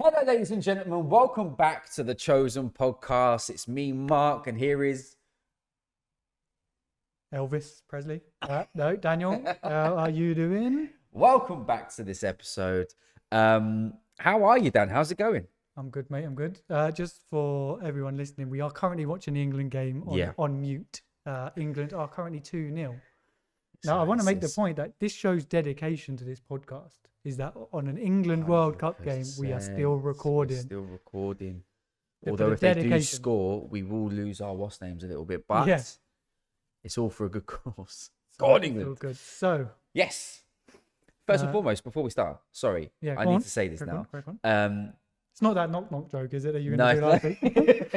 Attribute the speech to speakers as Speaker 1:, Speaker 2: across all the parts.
Speaker 1: Hello, ladies and gentlemen. Welcome back to the Chosen Podcast. It's me, Mark, and here is
Speaker 2: Elvis Presley. No, Daniel. How are you doing?
Speaker 1: welcome back to this episode. How are you, Dan? How's it going?
Speaker 2: I'm good, mate. I'm good. Just for everyone listening, we are currently watching the England game on mute. England are currently 2-0. Now, I want to make the point that this shows dedication to this podcast. Is that on an England World Cup game, we are still recording.
Speaker 1: We're still recording. Although if they do score, we will lose our WAS names a little bit. But it's all for a good cause. Go on, England.
Speaker 2: Good. So,
Speaker 1: yes. First and foremost, before we start, sorry, I need to say this now.
Speaker 2: It's not that knock joke, is it? That you're going to do last week?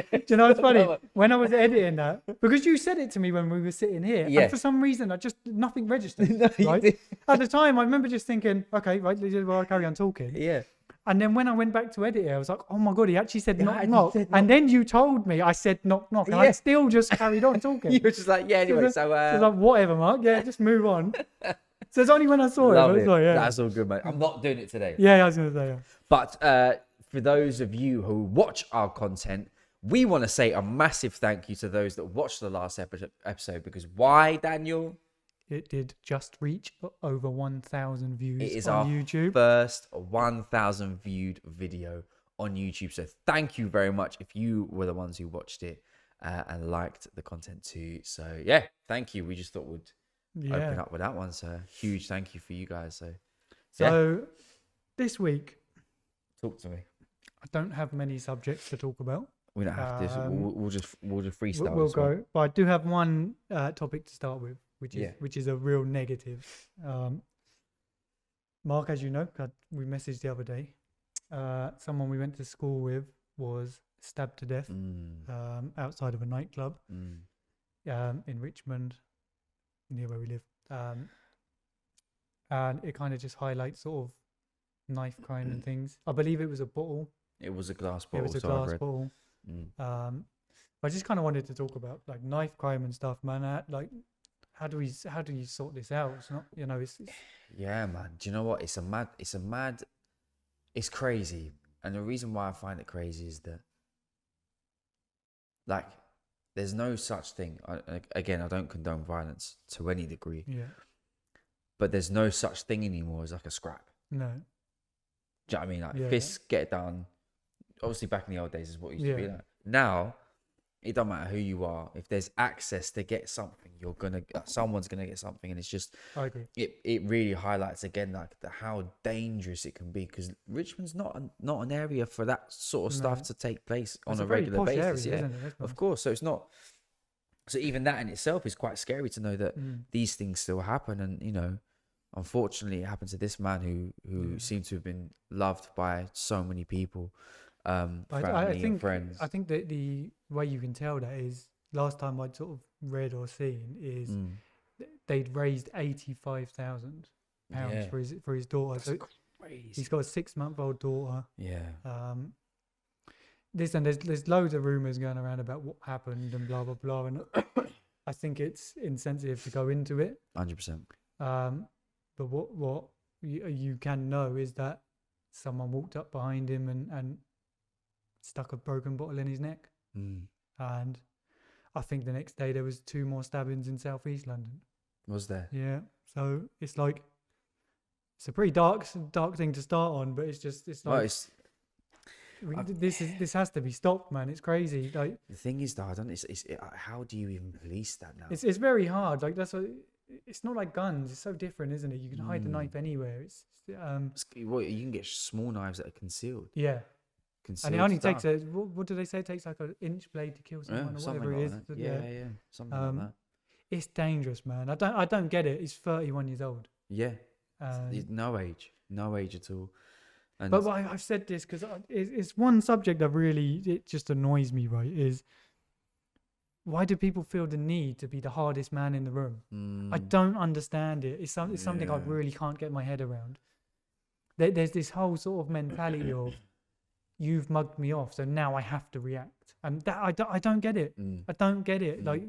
Speaker 2: Do you know what's funny? When I was editing that, because you said it to me when we were sitting here, and for some reason, nothing registered. Right? At the time, I remember just thinking, okay, right, well, I'll carry on talking.
Speaker 1: Yeah.
Speaker 2: And then when I went back to edit it, I was like, oh my God, he actually said knock. And then you told me I said knock. And I still just carried on talking.
Speaker 1: You were just like, yeah, anyway, so
Speaker 2: like, whatever, Mark. Yeah, just move on. So it's only when I saw it. Like,
Speaker 1: That's all good, mate. I'm not doing it today.
Speaker 2: Yeah, I was going to say,
Speaker 1: But for those of you who watch our content, we want to say a massive thank you to those that watched the last episode. Because why, Daniel?
Speaker 2: It did just reach over 1,000 views
Speaker 1: it is
Speaker 2: on
Speaker 1: our
Speaker 2: YouTube.
Speaker 1: First 1,000 viewed video on YouTube. So thank you very much if you were the ones who watched it and liked the content too. So yeah, thank you. We just thought we'd open up with that one. So huge thank you for you guys.
Speaker 2: So this week,
Speaker 1: talk to me.
Speaker 2: I don't have many subjects to talk about.
Speaker 1: We don't have to. We'll just freestyle.
Speaker 2: We'll go. But I do have one topic to start with, which is a real negative. Mark, as you know, we messaged the other day. Someone we went to school with was stabbed to death outside of a nightclub in Richmond, near where we live. And it kind of just highlights sort of knife crime and things. I believe it was a bottle.
Speaker 1: It was a glass bottle.
Speaker 2: It was a glass bottle. I just kind of wanted to talk about like knife crime and stuff, man. Like, how do you sort this out? It's not, it's
Speaker 1: yeah, man. Do you know what? It's crazy. And the reason why I find it crazy is that, like, there's no such thing. Again, I don't condone violence to any degree.
Speaker 2: Yeah.
Speaker 1: But there's no such thing anymore as like a scrap.
Speaker 2: No.
Speaker 1: Do you know what I mean? Like, fists get done. Obviously, back in the old days is what it used to be like. Now, it don't matter who you are. If there's access to get something, someone's gonna get something, and it's just.
Speaker 2: I agree.
Speaker 1: It really highlights again like how dangerous it can be, because Richmond's not an area for that sort of stuff to take place on a regular basis. Area, of course. So it's not. So even that in itself is quite scary to know that these things still happen, and unfortunately, it happened to this man who seemed to have been loved by so many people. Family and friends.
Speaker 2: I think that the way you can tell that is last time I'd sort of read or seen is they'd raised £85,000 for his daughter. So
Speaker 1: crazy.
Speaker 2: He's got a 6-month-old daughter.
Speaker 1: Yeah.
Speaker 2: There's loads of rumors going around about what happened and blah blah blah, and I think it's insensitive to go into it.
Speaker 1: 100%.
Speaker 2: But what you can know is that someone walked up behind him and stuck a broken bottle in his neck. And I think the next day there was 2 more stabbings in southeast London. Was there? Yeah. So it's like, it's a pretty dark thing to start on, but it's like, this has to be stopped, man. It's crazy. Like, the thing is, though, how do you even police that now? It's very hard. Like, it's not like guns. It's so different, isn't it? You can hide a knife anywhere. You can get small knives that are concealed. Yeah. And it only takes what do they say? It takes like an inch blade to kill someone or whatever it is. Yeah. Something like that. It's dangerous, man. I don't get it. He's 31 years old. Yeah. No age at all. And but I've said this because it's one subject that really, it just annoys me, right? Is why do people feel the need to be the hardest man in the room? I don't understand it. It's something I really can't get my head around. There's this whole sort of mentality of, you've mugged me off, so now I have to react. And that I don't get it. I don't get it. Like,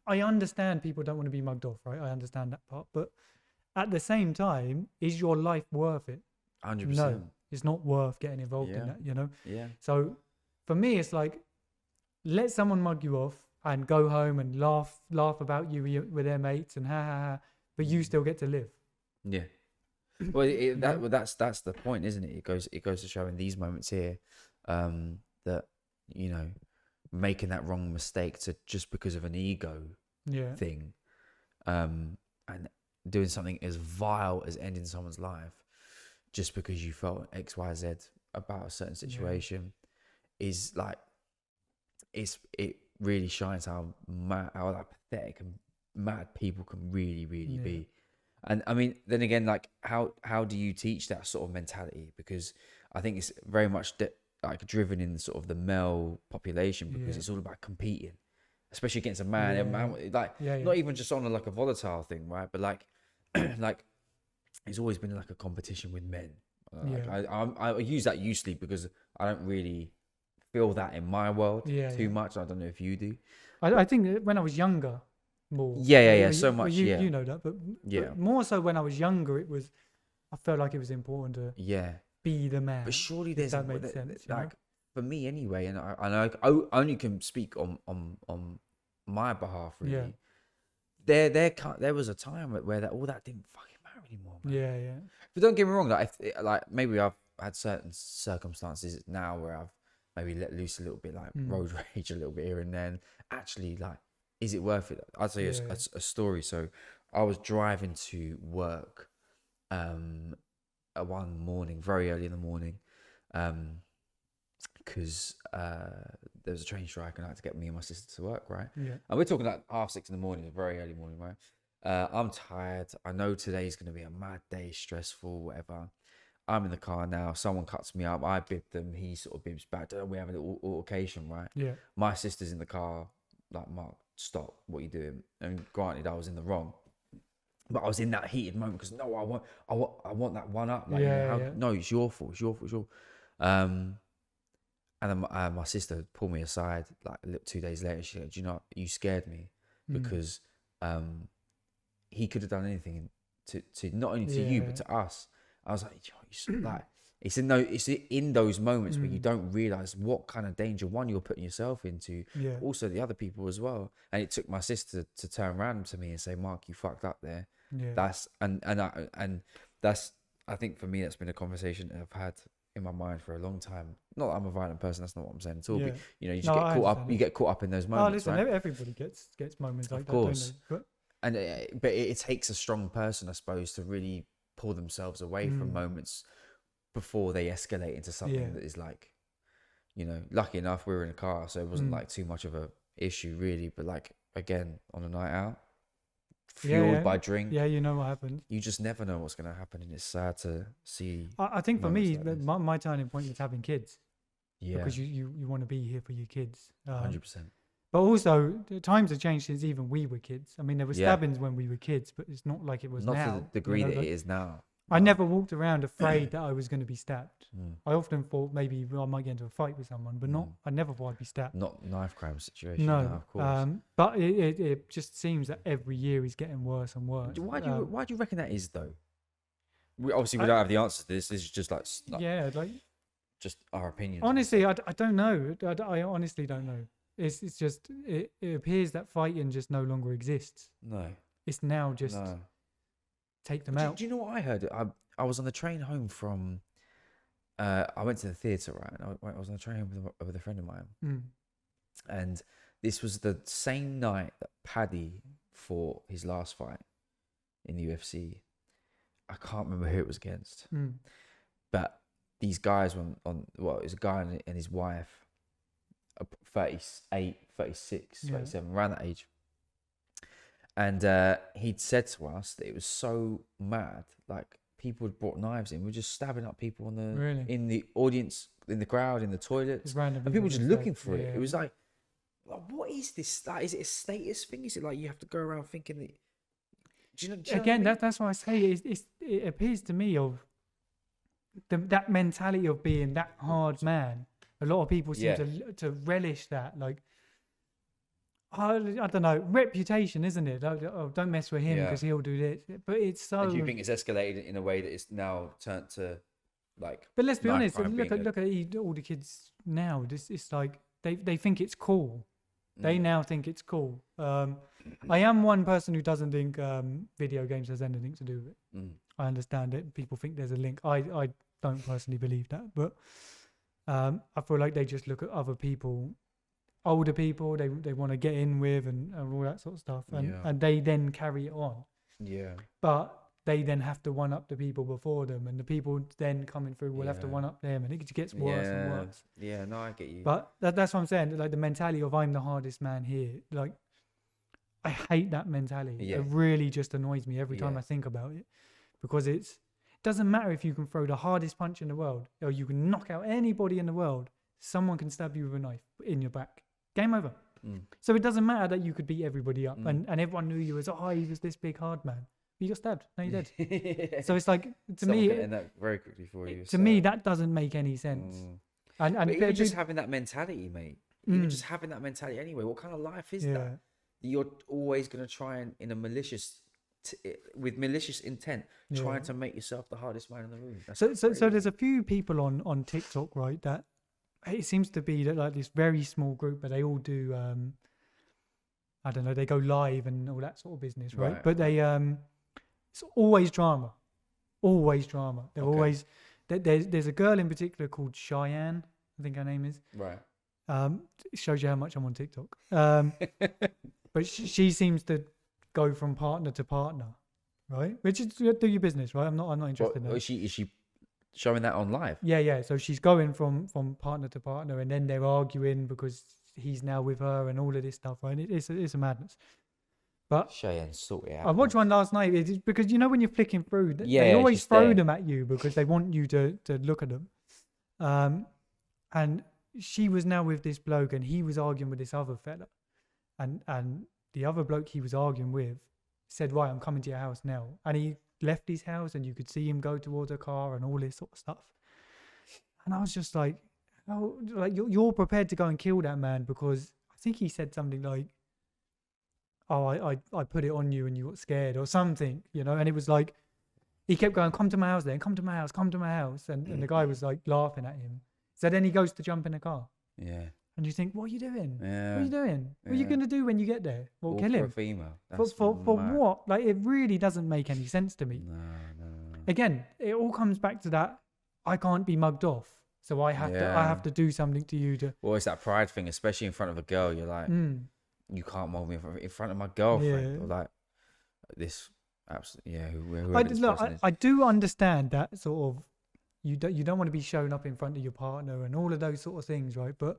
Speaker 2: I understand people don't want to be mugged off, right? I understand that part. But at the same time, is your life worth it? 100%. it's not worth getting involved in that, you know?
Speaker 1: Yeah.
Speaker 2: So for me, it's like, let someone mug you off and go home and laugh about you with their mates and but you still get to live.
Speaker 1: Yeah. Well, that's the point, isn't it? It goes to show in these moments here, that, you know, making that wrong mistake to just because of an ego thing, and doing something as vile as ending someone's life just because you felt X, Y, Z about a certain situation is like, it really shines how like pathetic and mad people can really be. And I mean, then again, like how do you teach that sort of mentality? Because I think it's very much like driven in sort of the male population, because it's all about competing, especially against a man. Not even just on like a volatile thing, right? But like like it's always been like a competition with men. I use that usually because I don't really feel that in my world too much. I don't know if you do.
Speaker 2: I think that when I was younger, more.
Speaker 1: So much.
Speaker 2: You know that, but more so when I was younger, I felt like it was important to be the man.
Speaker 1: But surely
Speaker 2: that makes sense.
Speaker 1: Like for me anyway, and I only can speak on my behalf really. There was a time where all that didn't fucking matter anymore, man. But don't get me wrong, like maybe I've had certain circumstances now where I've maybe let loose a little bit, like road rage a little bit here and then. Actually, like, is it worth it? I'll tell you a story. So I was driving to work one morning, very early in the morning, because there was a train strike and I had to get me and my sister to work, right? And we're talking like 6:30 in the morning, very early morning, right? I'm tired. I know today's going to be a mad day, stressful, whatever. I'm in the car now. Someone cuts me up. I bib them. He sort of bibs back. We have an altercation, right? My sister's in the car. Like, Mark, stop. What are you doing? And granted, I was in the wrong, but I was in that heated moment because no, I want that one up. Like, no, it's your fault. It's your fault. And then my sister pulled me aside like 2 days later. She said, "Do you know, you scared me because he could have done anything to not only to you but to us." I was like, it's in those moments where you don't realize what kind of danger you're putting yourself into, also the other people as well. And it took my sister to turn around to me and say, "Mark, you fucked up there." That's I think for me that's been a conversation that I've had in my mind for a long time. Not that I'm a violent person, that's not what I'm saying at all. But you just get caught up. You get caught up in those moments.
Speaker 2: Listen,
Speaker 1: right?
Speaker 2: Everybody gets moments like
Speaker 1: that, don't they? But it takes a strong person, I suppose, to really pull themselves away from moments before they escalate into something that is like, lucky enough we were in a car, so it wasn't like too much of a issue really. But like, again, on a night out, fueled by drink,
Speaker 2: you know what happens.
Speaker 1: You just never know what's going to happen, and it's sad to see.
Speaker 2: I think for me, my turning point was having kids. Because you want to be here for your kids.
Speaker 1: 100%.
Speaker 2: But also, the times have changed since even we were kids. I mean, there were stabbings when we were kids, but it's not like it was now.
Speaker 1: Not to the degree that it is now.
Speaker 2: I never walked around afraid that I was going to be stabbed. I often thought maybe I might get into a fight with someone, but I never thought I'd be stabbed.
Speaker 1: Not knife crime situation.
Speaker 2: No,
Speaker 1: of course.
Speaker 2: But it just seems that every year is getting worse and worse.
Speaker 1: Why do you reckon that is, though? We don't have the answer to this. This is just like just our opinions.
Speaker 2: Honestly, I don't know. I honestly don't know. It's just it appears that fighting just no longer exists.
Speaker 1: No,
Speaker 2: it's now just take them out.
Speaker 1: Do you know what I heard? I was on the train home from. I went to the theatre, right? I was on the train home with a friend of mine, and this was the same night that Paddy fought his last fight in the UFC. I can't remember who it was against, but these guys were it was a guy and his wife. 38, 36, 37, around that age. And he'd said to us that it was so mad, like people had brought knives in, we're just stabbing up people in the audience, in the crowd, in the toilets, and people were just looking for it. It was like, what is this? Like, is it a status thing? Is it like you have to go around thinking that? Do you know
Speaker 2: again, what I mean? That's why I say it appears to me of that mentality of being that hard man. A lot of people seem to relish that, like, I don't know, reputation, isn't it? Don't mess with him because he'll do this. But it's so.
Speaker 1: And do you think it's escalated in a way that it's now turned to like.
Speaker 2: But let's be honest. Look at all the kids now. It's like they think it's cool. They now think it's cool. I am one person who doesn't think video games has anything to do with it. I understand it. People think there's a link. I don't personally believe that, but I feel like they just look at other people, older people they want to get in with and all that sort of stuff, and they then carry it on. Yeah. But they then have to one up the people before them, and the people then coming through will have to one up them, and it gets worse and worse.
Speaker 1: Yeah, no, I get you.
Speaker 2: But that's what I'm saying. Like the mentality of I'm the hardest man here. Like I hate that mentality. Yeah. It really just annoys me every time I think about it, because it doesn't matter if you can throw the hardest punch in the world or you can knock out anybody in the world. Someone can stab you with a knife in your back. Game over. So it doesn't matter that you could beat everybody up and everyone knew you as he was this big hard man. You got stabbed. Now you're dead. So it's like to me,
Speaker 1: that very quickly for you.
Speaker 2: To me, that doesn't make any sense.
Speaker 1: And you're just having that mentality, mate. You're just having that mentality anyway. What kind of life is that? You're always going to try and in a malicious, with malicious intent, trying to make yourself the hardest man in the room.
Speaker 2: So there's a few people on TikTok, right? That it seems to be that like this very small group, but they all do. I don't know. They go live and all that sort of business, right? But they it's always drama. Always drama. They're always... There's a girl in particular called Cheyenne, I think her name is. Right. It shows you how much I'm on TikTok. But she seems to go from partner to partner, right? Which is do your business, right? I'm not interested in that.
Speaker 1: Is she showing that on live?
Speaker 2: Yeah. So she's going from partner to partner, and then they're arguing because he's now with her and all of this stuff, right? It's a madness. But
Speaker 1: Cheyenne, sort it out.
Speaker 2: I watched one last night. It's because when you're flicking through, they always throw them at you because they want you to look at them. And she was now with this bloke, and he was arguing with this other fella, and the other bloke he was arguing with said, "Right, I'm coming to your house now," and he left his house, and you could see him go towards a car and all this sort of stuff. And I was just like, "Oh, like you're prepared to go and kill that man because I think he said something like." Oh, I put it on you and you got scared or something, and it was like, he kept going, come to my house then, come to my house. And the guy was like laughing at him. So then he goes to jump in the car. Yeah. And you think, what are you doing? Yeah. What are you doing? What are you going to do when you get there? Well, kill him.
Speaker 1: For a female.
Speaker 2: For what? Like, it really doesn't make any sense to me.
Speaker 1: No.
Speaker 2: Again, it all comes back to that, I can't be mugged off. So I have to do something to you to...
Speaker 1: Well, it's that pride thing, especially in front of a girl. You're like... You can't mold me in front of my girlfriend or like this. Absolutely,
Speaker 2: I do understand that sort of. You don't want to be shown up in front of your partner and all of those sort of things, right? But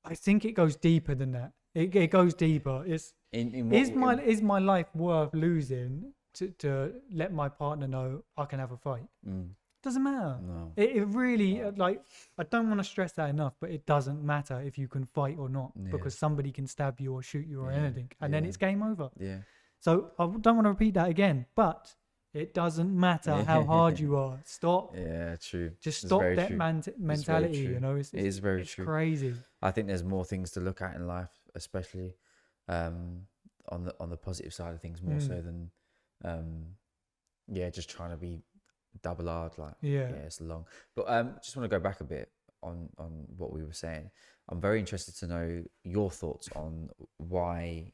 Speaker 2: I think it goes deeper than that. It goes deeper. It's is my life worth losing to let my partner know I can have a fight? Doesn't matter. No. It really like I don't want to stress that enough, but it doesn't matter if you can fight or not because somebody can stab you or shoot you or anything, and then it's game over. Yeah. So I don't want to repeat that again, but it doesn't matter how hard you are. Stop.
Speaker 1: Yeah, true.
Speaker 2: Just stop that mentality. It's
Speaker 1: very true.
Speaker 2: Crazy.
Speaker 1: I think there's more things to look at in life, especially on the positive side of things, more so than just trying to be double hard, like it's long. But just want to go back a bit on what we were saying. I'm very interested to know your thoughts on why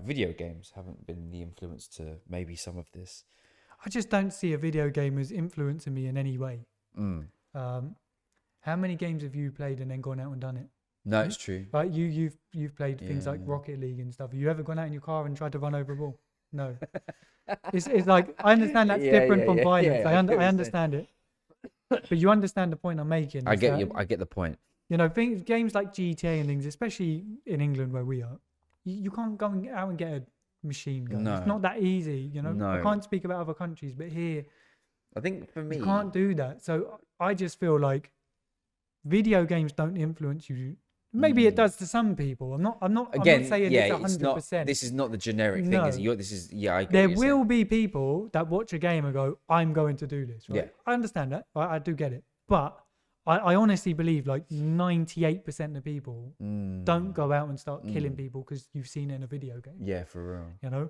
Speaker 1: video games haven't been the influence to maybe some of this.
Speaker 2: I just don't see a video game as influencing me in any way. How many games have you played and then gone out and done it?
Speaker 1: No, it's true.
Speaker 2: Like you've played things like Rocket League and stuff. Have you ever gone out in your car and tried to run over a ball? No. It's like I understand that's different from violence. I understand it, but you understand the point I'm making.
Speaker 1: I get the point.
Speaker 2: Games like GTA and things, especially in England where we are, you can't go out and get a machine gun. No. It's not that easy. No. I can't speak about other countries, but here,
Speaker 1: I think for me,
Speaker 2: you can't do that. So I just feel like video games don't influence you. Maybe it does to some people. I'm not saying it's 100%.
Speaker 1: This is not the generic thing. I
Speaker 2: there will be people that watch a game and go, I'm going to do this. Right? Yeah. I understand that. I do get it. But I honestly believe like 98% of people don't go out and start killing people because you've seen it in a video game.
Speaker 1: Yeah, for real.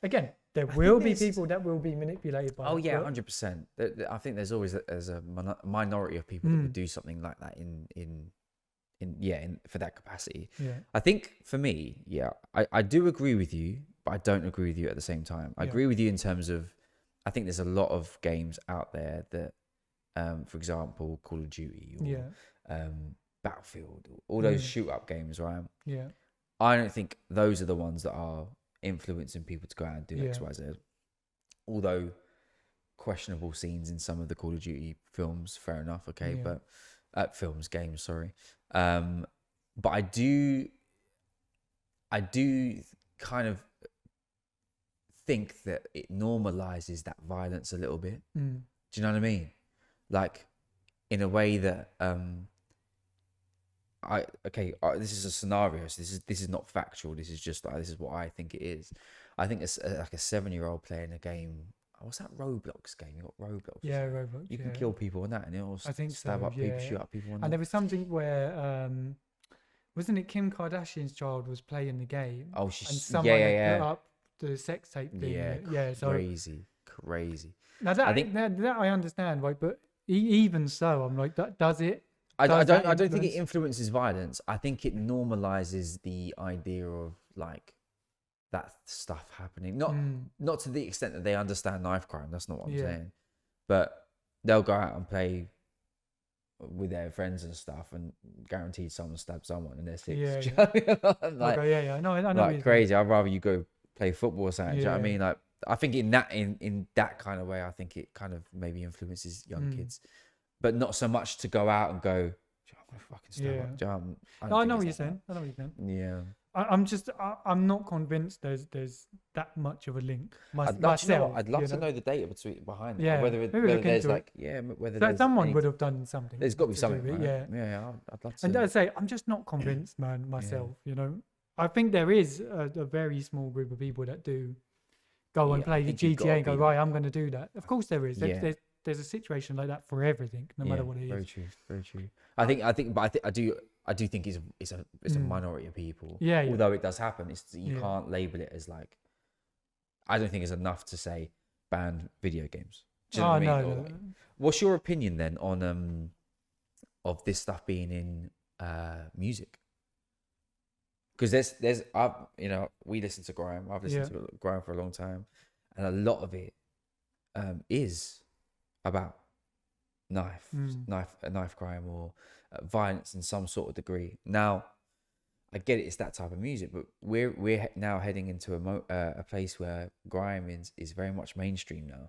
Speaker 2: again, there will be people that will be manipulated by.
Speaker 1: Oh yeah, 100%. I think there's always a minority of people that would do something like that in for that capacity.
Speaker 2: Yeah.
Speaker 1: I think for me, I do agree with you, but I don't agree with you at the same time. I agree with you in terms of, I think there's a lot of games out there that, for example, Call of Duty or Battlefield, all those shoot up games, right?
Speaker 2: Yeah.
Speaker 1: I don't think those are the ones that are influencing people to go out and do X, Y, Z. Although questionable scenes in some of the Call of Duty films, fair enough, okay, but games, sorry. But I do kind of think that it normalizes that violence a little bit. Do you know what I mean? Like, in a way that this is a scenario, so this is not factual. This is just like, this is what I think it is. I think it's like a 7-year-old playing a game. What's that Roblox game? You got Roblox.
Speaker 2: Yeah, Roblox.
Speaker 1: You can kill people on that, and it'll stab up people, shoot up people.
Speaker 2: And there was something where, wasn't it Kim Kardashian's child was playing the game?
Speaker 1: Oh,
Speaker 2: and someone had put up the sex tape thing.
Speaker 1: Yeah, so crazy.
Speaker 2: Now that I understand, right? But even so, I'm like, does it?
Speaker 1: I don't think it influences violence. I think it normalizes the idea of like that stuff happening. Not to the extent that they understand knife crime. That's not what I'm saying. But they'll go out and play with their friends and stuff, and guaranteed someone stab someone and they're 6.
Speaker 2: Like, I know.
Speaker 1: Like crazy. I'd rather you go play football or something. Do you know what I mean? Like, I think in that kind of way, I think it kind of maybe influences young kids. But not so much to go out and go, I'm gonna fucking stab up.
Speaker 2: I know what you're saying.
Speaker 1: Yeah.
Speaker 2: I'm not convinced there's that much of a link.
Speaker 1: I'd love to know the data behind it. Whether there's like, whether
Speaker 2: someone would have done something.
Speaker 1: There's got to be something. Right? Yeah. I'd love to.
Speaker 2: And I say, I'm just not convinced, man, myself. You know, I think there is a very small group of people that do go and play the GTA and go, right, I'm going to do that. Of course there is. There's a situation like that for everything, no matter what it is.
Speaker 1: Very true. I do think it's a minority of people.
Speaker 2: Yeah.
Speaker 1: Although it does happen, you can't label it as like. I don't think it's enough to say ban video games. Do you know what I mean? No. What's your opinion then on of this stuff being in music? Because there's we listen to grime. I've listened to grime for a long time, and a lot of it is about knife crime or violence in some sort of degree. Now, I get it; it's that type of music, but we're now heading into a place where grime is very much mainstream now,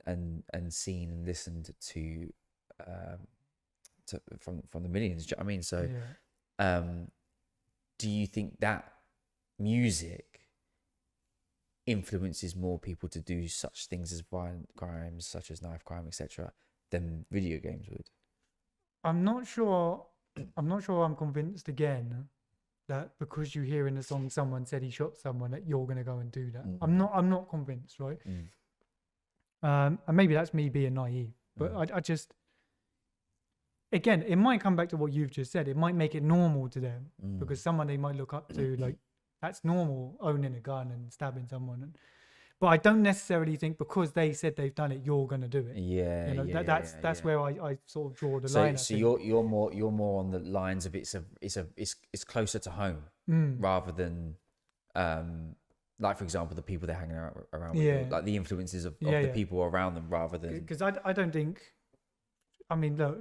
Speaker 1: and seen and listened to from the millions. Do you know what I mean? So, do you think that music influences more people to do such things as violent crimes, such as knife crime, etc., than video games would?
Speaker 2: I'm not sure I'm convinced again that because you hear in the song someone said he shot someone that you're going to go and do that. I'm not convinced, right? And maybe that's me being naive, but I just, again, it might come back to what you've just said. It might make it normal to them because someone they might look up to, like, that's normal, owning a gun and stabbing someone. But I don't necessarily think because they said they've done it, you're going to do it. That's where I sort of draw the line.
Speaker 1: So you're more on the lines of it's closer to home rather than like, for example, the people they're hanging around with, like the influences of the people around them, rather than,
Speaker 2: because I don't think, I mean, look,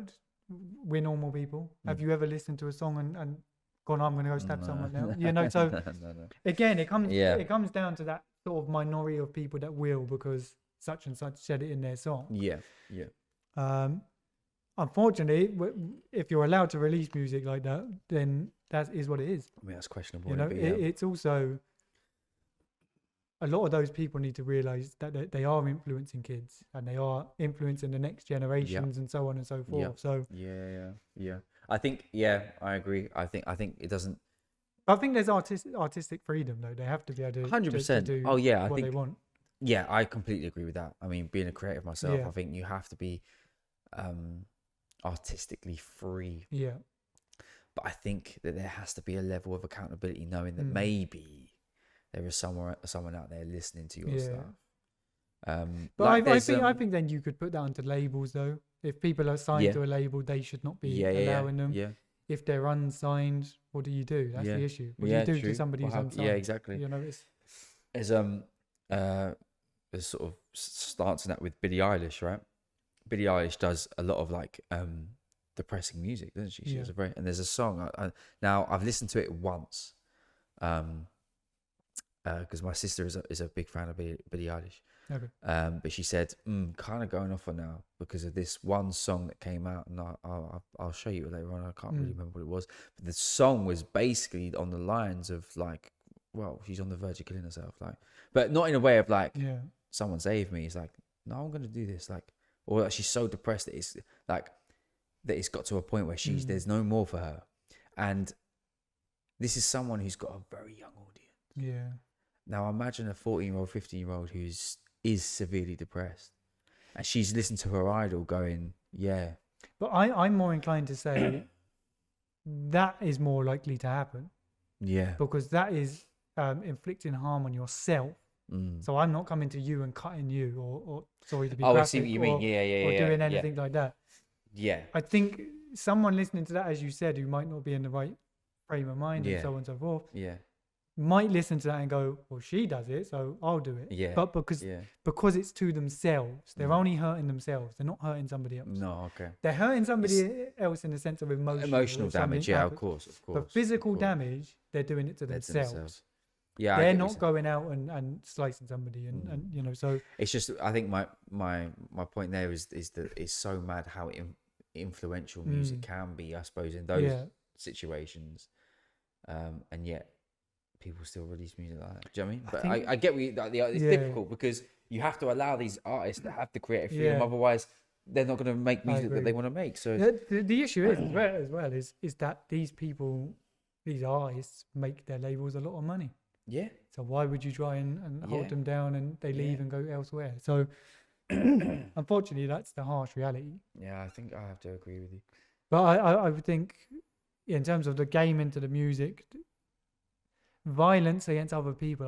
Speaker 2: we're normal people. Have you ever listened to a song and gone, I'm going to go stab someone now? You know, so no. Again, it comes down to that sort of minority of people that will, because such and such said it in their song. Unfortunately, if you're allowed to release music like that, then that is what it is.
Speaker 1: I mean, that's questionable.
Speaker 2: You know, it's also, a lot of those people need to realize that they are influencing kids and they are influencing the next generations and so on and so forth. So
Speaker 1: I think I agree. I think it doesn't.
Speaker 2: I think there's artistic freedom though. They have to be able to
Speaker 1: 100%.
Speaker 2: Do
Speaker 1: I
Speaker 2: what
Speaker 1: think
Speaker 2: they want.
Speaker 1: Yeah, I completely agree with that. I mean, being a creative myself, I think you have to be artistically free.
Speaker 2: Yeah.
Speaker 1: But I think that there has to be a level of accountability, knowing that maybe there is someone out there listening to your stuff.
Speaker 2: But like I think then you could put that onto labels though. If people are signed to a label, they should not be allowing them. Yeah. If they're unsigned, what do you do? That's the issue. What do you do to somebody who's unsigned?
Speaker 1: Yeah, exactly.
Speaker 2: You know,
Speaker 1: there's sort of starting that with Billie Eilish, right? Billie Eilish does a lot of like depressing music, doesn't she? She has and there's a song. Now I've listened to it once, because my sister is a big fan of Billie Eilish.
Speaker 2: Okay.
Speaker 1: But she said, kind of going off her now because of this one song that came out, and I'll show you it later on. I can't really remember what it was, but the song was basically on the lines of like, well, she's on the verge of killing herself, like, but not in a way of like, someone save me. It's like, no, I'm gonna do this, like, or like she's so depressed that it's like that it's got to a point where there's no more for her, and this is someone who's got a very young audience.
Speaker 2: Yeah.
Speaker 1: Now imagine a 14-year-old, 15-year-old is severely depressed, and she's listened to her idol going, yeah.
Speaker 2: But I'm more inclined to say that is more likely to happen.
Speaker 1: Yeah.
Speaker 2: Because that is inflicting harm on yourself. So I'm not coming to you and cutting you or sorry to be graphic,
Speaker 1: I see what you mean.
Speaker 2: Or doing anything like that.
Speaker 1: Yeah.
Speaker 2: I think someone listening to that, as you said, who might not be in the right frame of mind and so on and so forth.
Speaker 1: Yeah.
Speaker 2: Might listen to that and go, well, she does it, so I'll do it.
Speaker 1: Yeah.
Speaker 2: But because it's to themselves, they're only hurting themselves. They're not hurting somebody else.
Speaker 1: No, okay.
Speaker 2: They're hurting somebody else in the sense of emotional
Speaker 1: damage. Yeah, of course.
Speaker 2: But physical damage, they're doing it to themselves.
Speaker 1: Yeah,
Speaker 2: they're not going out and slicing somebody, and you know. So
Speaker 1: it's just, I think my point there is that it's so mad how influential music can be, I suppose, in those situations, and yet people still release music like that. Do you know what I mean? But I get what you, it's difficult because you have to allow these artists to have the creative freedom, otherwise they're not going to make music that they want to make. So
Speaker 2: the issue is as well is that these people, these artists, make their labels a lot of money.
Speaker 1: Yeah.
Speaker 2: So why would you try and hold them down and they leave and go elsewhere? So unfortunately, that's the harsh reality.
Speaker 1: Yeah, I think I have to agree with you.
Speaker 2: But I would think, in terms of the game into the music, violence against other people,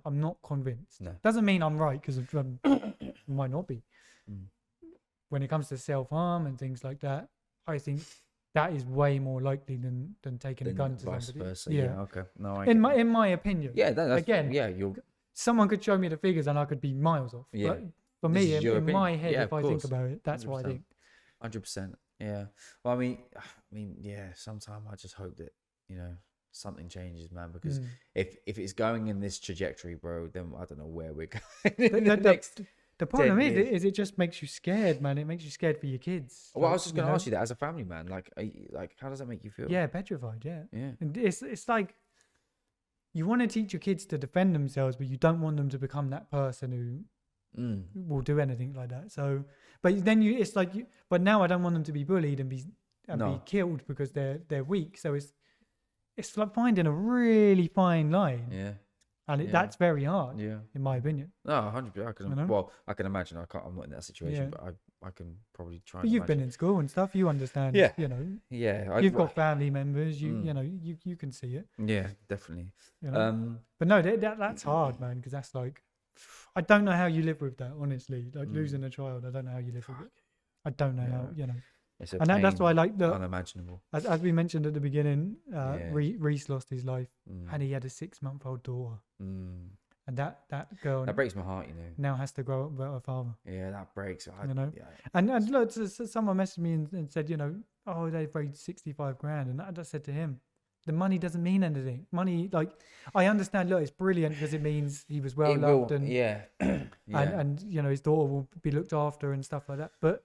Speaker 2: I'm not convinced.
Speaker 1: No.
Speaker 2: Doesn't mean I'm right, because might not be. When it comes to self-harm and things like that, I think that is way more likely than taking a gun to somebody.
Speaker 1: Versa. Yeah. Okay. No,
Speaker 2: in my opinion.
Speaker 1: Yeah. That's,
Speaker 2: again.
Speaker 1: Yeah.
Speaker 2: Someone could show me the figures and I could be miles off. Yeah. But for me, in my head, if I think about it, that's 100%. What I think.
Speaker 1: 100%. Yeah. Well, I mean, yeah. Sometimes I just hope that something changes, man. Because if it's going in this trajectory, bro, then I don't know where we're going.
Speaker 2: The problem is it just makes you scared, man. It makes you scared for your kids.
Speaker 1: Well, I was just going to ask you that as a family man. Like, how does that make you feel?
Speaker 2: Yeah, petrified. Yeah.
Speaker 1: Yeah.
Speaker 2: And it's like you want to teach your kids to defend themselves, but you don't want them to become that person who will do anything like that. So, but then but now I don't want them to be bullied and be killed because they're weak. So it's like finding a really fine line.
Speaker 1: Yeah.
Speaker 2: And that's very hard, in my opinion.
Speaker 1: No, 100%. I can imagine. I'm not in that situation, but I can probably try.
Speaker 2: But you've been in school and stuff. You understand.
Speaker 1: Yeah.
Speaker 2: Yeah. You've got family members. You can see it.
Speaker 1: Yeah, definitely.
Speaker 2: But no, that's hard, man. Because that's like, I don't know how you live with that. Honestly, like losing a child, I don't know how you live with it. I don't know how.
Speaker 1: It's
Speaker 2: that's why I like the
Speaker 1: unimaginable.
Speaker 2: As we mentioned at the beginning, Reese lost his life, and he had a 6-month-old daughter, and that girl
Speaker 1: that breaks my heart,
Speaker 2: now has to grow up without her father.
Speaker 1: Yeah, that breaks.
Speaker 2: And look, someone messaged me and said, they've raised 65 grand, and I just said to him, the money doesn't mean anything. Money, like, I understand. Look, it's brilliant because it means he was well loved, and and his daughter will be looked after and stuff like that, but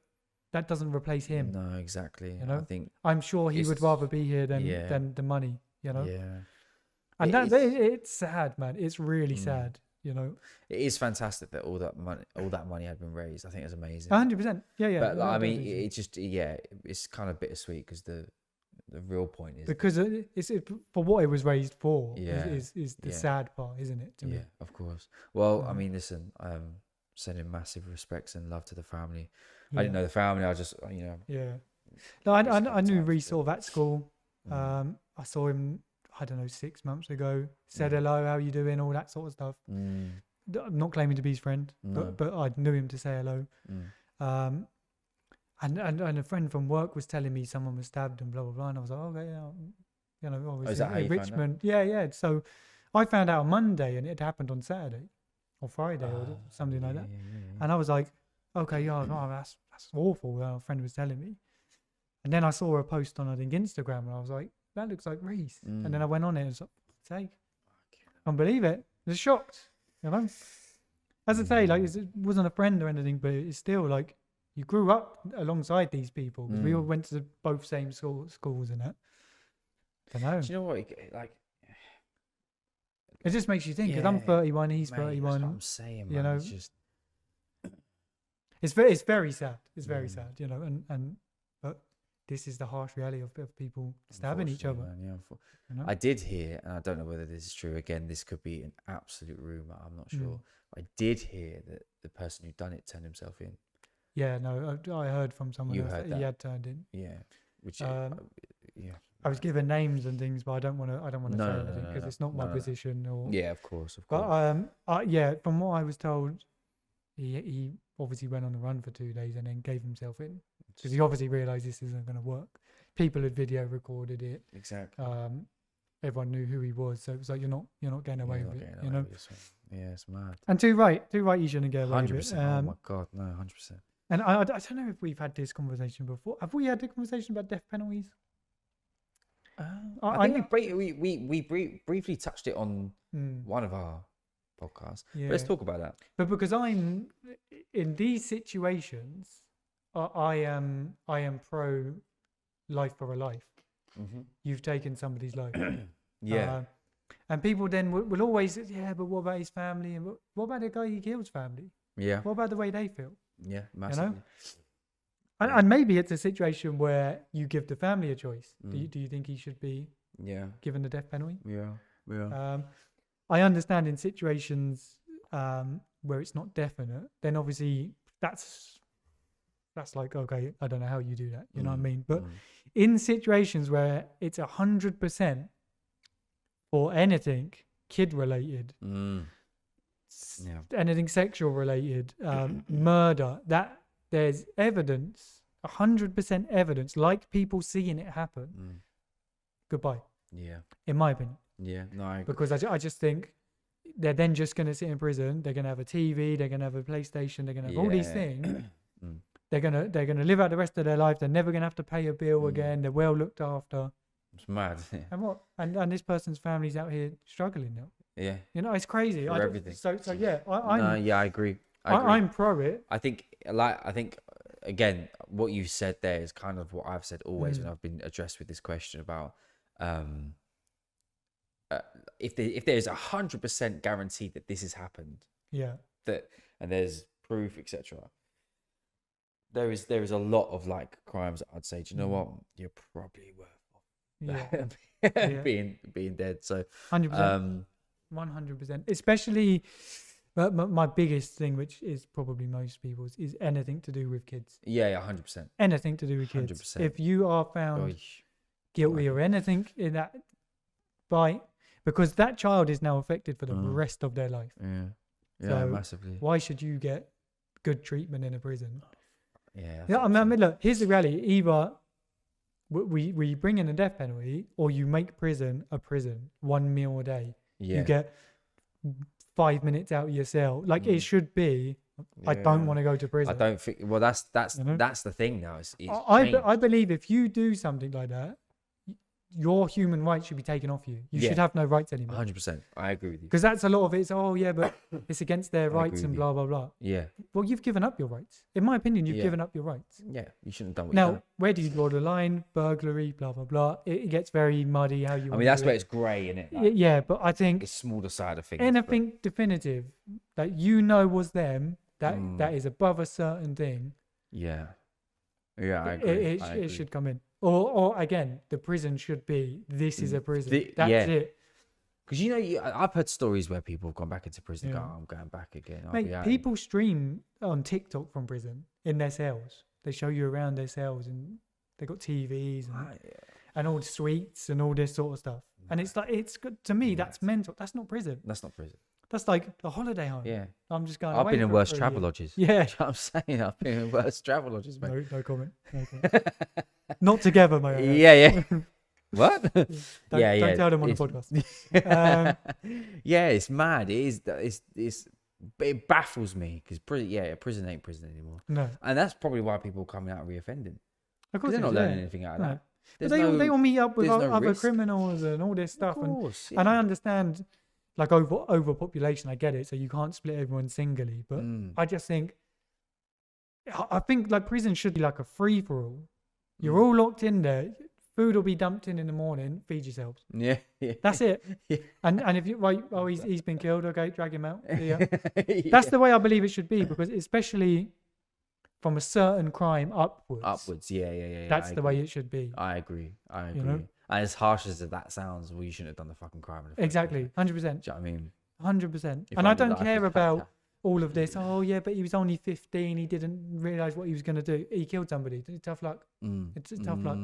Speaker 2: that doesn't replace him.
Speaker 1: No, exactly.
Speaker 2: I'm sure he would rather be here than the money.
Speaker 1: Yeah.
Speaker 2: And it's sad, man. It's really sad. It
Speaker 1: is fantastic that all that money had been raised. I think it's amazing.
Speaker 2: 100%. Yeah.
Speaker 1: But it's just it's kind of bittersweet because the real point is
Speaker 2: because it's for what it was raised for. Is the sad part, isn't it? To me.
Speaker 1: Yeah, of course. Well, I mean, listen. Sending massive respects and love to the family. I didn't know the family. I just
Speaker 2: Yeah. No, I knew Reese sort of at school. I saw him. I don't know, 6 months ago, said hello, how you doing, all that sort of stuff. I'm not claiming to be his friend, but I knew him to say hello. And a friend from work was telling me someone was stabbed and blah blah blah, and I was like, okay, you know, obviously
Speaker 1: is that how you
Speaker 2: Richmond,
Speaker 1: found out?
Speaker 2: yeah. So I found out on Monday, and it happened on Saturday or Friday or something like that. And I was like, okay, yeah, that's awful. Our friend was telling me, and then I saw a post on I think Instagram, and I was like, that looks like Reese. And then I went on it and was like, say, I can't believe it. I was shocked, you know. As I say, like it wasn't a friend or anything, but it's still like. You grew up alongside these people because we all went to both same schools and that. I don't know.
Speaker 1: Do you know what? Like,
Speaker 2: it just makes you think because I'm 31, he's 31.
Speaker 1: That's what I'm saying, man.
Speaker 2: You know,
Speaker 1: it's just
Speaker 2: it's very sad. It's very sad, you know. And but this is the harsh reality of people stabbing each other.
Speaker 1: Man, yeah,
Speaker 2: you know?
Speaker 1: I did hear, and I don't know whether this is true. Again, this could be an absolute rumor. I'm not sure. I did hear that the person who done it turned himself in.
Speaker 2: Yeah, no, I heard from someone else that he had turned in.
Speaker 1: Yeah, which
Speaker 2: I was given names and things, but I don't want to say anything because it's not my position. Or
Speaker 1: yeah, of course.
Speaker 2: But yeah, from what I was told, he obviously went on the run for 2 days and then gave himself in because he obviously realised this isn't going to work. People had video recorded it.
Speaker 1: Exactly.
Speaker 2: Everyone knew who he was, so it was like you're not getting away with it. You know.
Speaker 1: Yeah, it's mad.
Speaker 2: And too right, you shouldn't get away with it.
Speaker 1: 100%. Oh my god, no, 100%.
Speaker 2: And I don't know if we've had this conversation before. Have we had the conversation about death penalties?
Speaker 1: I think we briefly touched it on one of our podcasts. Yeah. But let's talk about that.
Speaker 2: But because I'm in these situations, I am pro life for a life. You've taken somebody's life.
Speaker 1: Yeah.
Speaker 2: And people then will always say, yeah, but what about his family? And what about the guy he killed's family?
Speaker 1: Yeah.
Speaker 2: What about the way they feel?
Speaker 1: Yeah, massively.
Speaker 2: You know? And maybe it's a situation where you give the family a choice. Do you think he should be given the death penalty?
Speaker 1: Yeah.
Speaker 2: I understand in situations where it's not definite, then obviously that's like, okay, I don't know how you do that. You know what I mean? But in situations where it's 100% for anything kid related, anything sexual related, murder, that there's evidence, 100% evidence, like people seeing it happen. Goodbye.
Speaker 1: Yeah.
Speaker 2: In my opinion.
Speaker 1: Yeah. No, I agree.
Speaker 2: Because I just think they're then just going to sit in prison. They're going to have a TV. They're going to have a PlayStation. They're going to have all these things. They're gonna live out the rest of their life. They're never gonna have to pay a bill again. They're well looked after.
Speaker 1: It's mad.
Speaker 2: And what? And this person's family's out here struggling now.
Speaker 1: Yeah.
Speaker 2: You know, it's crazy.
Speaker 1: For everything.
Speaker 2: So yeah,
Speaker 1: I agree.
Speaker 2: I'm pro it.
Speaker 1: I think again, what you said there is kind of what I've said always when I've been addressed with this question about if there is 100% guarantee that this has happened.
Speaker 2: Yeah.
Speaker 1: And there's proof, etc. There is a lot of like crimes that I'd say, do you know what? You're probably worth being dead. So
Speaker 2: 100%. 100%. Especially my biggest thing, which is probably most people's, is anything to do with kids.
Speaker 1: Yeah, 100%.
Speaker 2: Anything to do with kids. 100%. If you are found guilty or anything in that because that child is now affected for the rest of their life.
Speaker 1: Yeah,
Speaker 2: so
Speaker 1: massively.
Speaker 2: Why should you get good treatment in a prison?
Speaker 1: Yeah.
Speaker 2: I mean, look, here's the reality. Either we bring in a death penalty or you make prison a prison, 1 meal a day. Yeah. You get 5 minutes out of your cell. Like it should be, I don't want to go to prison.
Speaker 1: I don't think, well, that's the thing now.
Speaker 2: I believe if you do something like that, your human rights should be taken off you. You should have no rights anymore.
Speaker 1: 100%. I agree with you.
Speaker 2: Because that's a lot of it. It's, but it's against their rights and blah, blah, blah.
Speaker 1: Yeah.
Speaker 2: Well, you've given up your rights. In my opinion, you've given up your rights.
Speaker 1: Yeah. You shouldn't have done what
Speaker 2: you've done. Where do you draw the line? Burglary, blah, blah, blah. It gets very muddy how you
Speaker 1: that's where it's grey, isn't it? Like,
Speaker 2: yeah, but I think...
Speaker 1: the smaller side of things.
Speaker 2: Anything definitive that was them, that is above a certain thing.
Speaker 1: Yeah. Yeah, I agree.
Speaker 2: It should come in. Or again, the prison should be, this is a prison. That's it.
Speaker 1: Because, I've heard stories where people have gone back into prison and go, I'm going back again.
Speaker 2: Mate, people stream on TikTok from prison in their cells. They show you around their cells and they got TVs. and all the sweets and all this sort of stuff. And it's like, it's good to me. That's mental. That's not prison.
Speaker 1: That's not prison.
Speaker 2: That's like a holiday home.
Speaker 1: Yeah.
Speaker 2: I'm just going.
Speaker 1: I've been in worse travel lodges.
Speaker 2: Yeah.
Speaker 1: You know what I'm saying? I've been in worse travel lodges, mate.
Speaker 2: No comment. Not together, mate.
Speaker 1: Yeah. What?
Speaker 2: Don't tell them on the podcast.
Speaker 1: Yeah, it's mad. It baffles me because prison ain't prison anymore.
Speaker 2: No.
Speaker 1: And that's probably why people are coming out reoffending.
Speaker 2: Of course,
Speaker 1: they're not learning anything out of that.
Speaker 2: But they all meet up with other criminals and all this stuff.
Speaker 1: Of course,
Speaker 2: and I understand, like, overpopulation, I get it. So you can't split everyone singly. But I just think, like, prison should be like a free-for-all. You're all locked in there. Food will be dumped in the morning. Feed yourselves.
Speaker 1: Yeah.
Speaker 2: That's it. Yeah. And if you he's been killed. Okay, drag him out. Yeah. That's the way I believe it should be, because especially from a certain crime upwards.
Speaker 1: Yeah.
Speaker 2: That's the way it should be.
Speaker 1: I agree.
Speaker 2: You know?
Speaker 1: And as harsh as that sounds, well, you shouldn't have done the fucking crime.
Speaker 2: Exactly. 100%.
Speaker 1: Do you know what I mean?
Speaker 2: 100%. And I don't care about all of this. Oh yeah, but he was only 15. He didn't realize what he was going to do. He killed somebody. Tough luck. It's tough luck.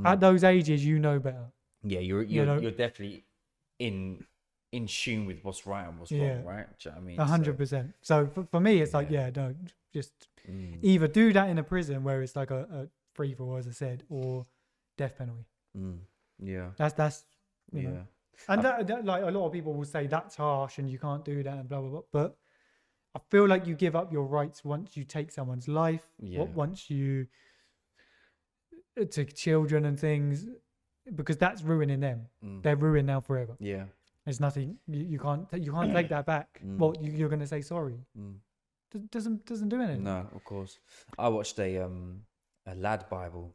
Speaker 2: At those ages, you know better.
Speaker 1: Yeah, you're definitely in tune with what's right and what's wrong, right? Do you know what I mean?
Speaker 2: 100%. So for me, it's like, no, just either do that in a prison where it's like a free for all, as I said, or death penalty.
Speaker 1: Yeah.
Speaker 2: That's you know. And that, like, a lot of people will say that's harsh and you can't do that and blah blah blah. But I feel like you give up your rights once you take someone's life. Yeah. Once you to children and things, because that's ruining them. They're ruined now forever.
Speaker 1: Yeah.
Speaker 2: There's nothing you can't take that back. Well, you're going to say sorry. Doesn't do anything.
Speaker 1: No, of course. I watched a lad Bible,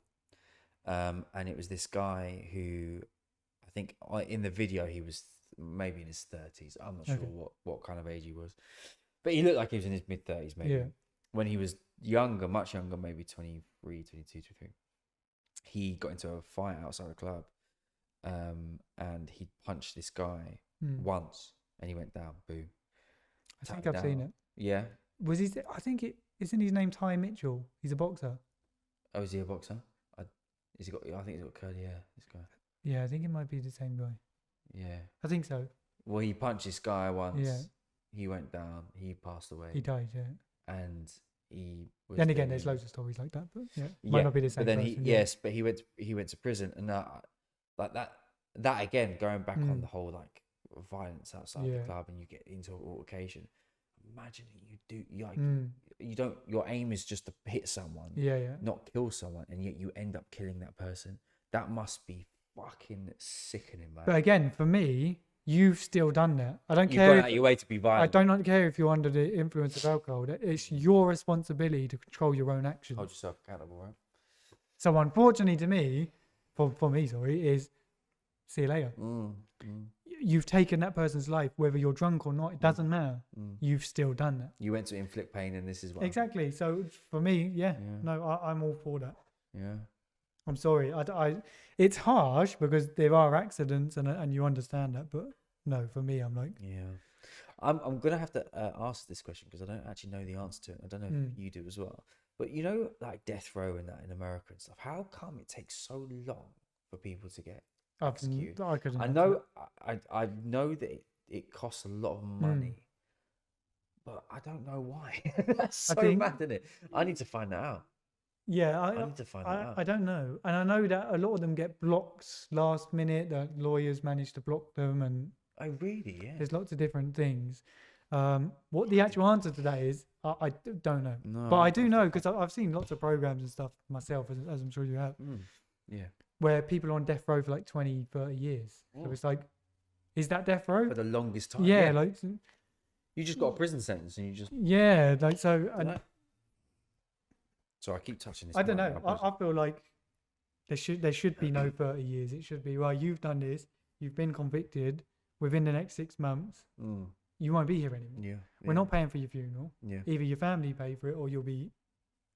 Speaker 1: and it was this guy who, I think in the video he was maybe in his 30s. I'm not sure what kind of age he was, but he looked like he was in his mid 30s maybe. Yeah. When he was younger, much younger, maybe 23, 22, 23. He got into a fight outside a club, and he punched this guy once, and he went down. Boom.
Speaker 2: I think I've seen it.
Speaker 1: Yeah.
Speaker 2: Isn't his name Ty Mitchell? He's a boxer.
Speaker 1: Oh, is he a boxer? I think he's got curly hair. This guy.
Speaker 2: Yeah, I think it might be the same guy.
Speaker 1: Yeah.
Speaker 2: I think so.
Speaker 1: Well, he punched this guy once.
Speaker 2: Yeah.
Speaker 1: He went down. He passed away.
Speaker 2: He died. Yeah.
Speaker 1: And he was.
Speaker 2: Then again, there's loads of stories like that, but might not be the same.
Speaker 1: But then
Speaker 2: person,
Speaker 1: but he went to prison, and like that again, going back on the whole like violence outside the club, and you get into an altercation. Imagine your aim is just to hit someone, not kill someone, and yet you end up killing that person. That must be fucking sickening, man.
Speaker 2: But again, for me, you've still done that. I don't care.
Speaker 1: You've gone out your way to be violent.
Speaker 2: I don't care if you're under the influence of alcohol. It's your responsibility to control your own actions.
Speaker 1: Hold yourself accountable, right?
Speaker 2: So unfortunately to me, for me, is see you later. You've taken that person's life, whether you're drunk or not. It doesn't matter. You've still done that.
Speaker 1: You went to inflict pain, and this is what
Speaker 2: exactly. So for me, no, I'm all for that.
Speaker 1: Yeah.
Speaker 2: I'm sorry. It's harsh because there are accidents and you understand that, but no, for me, I'm like,
Speaker 1: I'm gonna have to ask this question because I don't actually know the answer to it. I don't know if you do as well. But you know, like death row and that in America and stuff. How come it takes so long for people to get executed? I know that it costs a lot of money, but I don't know why. That's so mad, isn't it? I need to find that out.
Speaker 2: Yeah,
Speaker 1: I need to find that out.
Speaker 2: I don't know. And I know that a lot of them get blocked last minute, that lawyers manage to block them. And
Speaker 1: oh, really? Yeah.
Speaker 2: There's lots of different things. What the actual answer to that is, I don't know.
Speaker 1: No,
Speaker 2: but I do know because I've seen lots of programs and stuff myself, as I'm sure you have.
Speaker 1: Yeah.
Speaker 2: Where people are on death row for like 20, 30 years. So it's like, is that death row?
Speaker 1: For the longest time.
Speaker 2: Yeah, like...
Speaker 1: You just got a prison sentence and you just...
Speaker 2: Yeah, like so...
Speaker 1: So I keep touching this.
Speaker 2: I don't know. I feel like there should be no 30 years. It should be, well, you've done this. You've been convicted. Within the next 6 months, you won't be here anymore. Yeah. We're not paying for your funeral. Yeah. Either your family pay for it or you'll be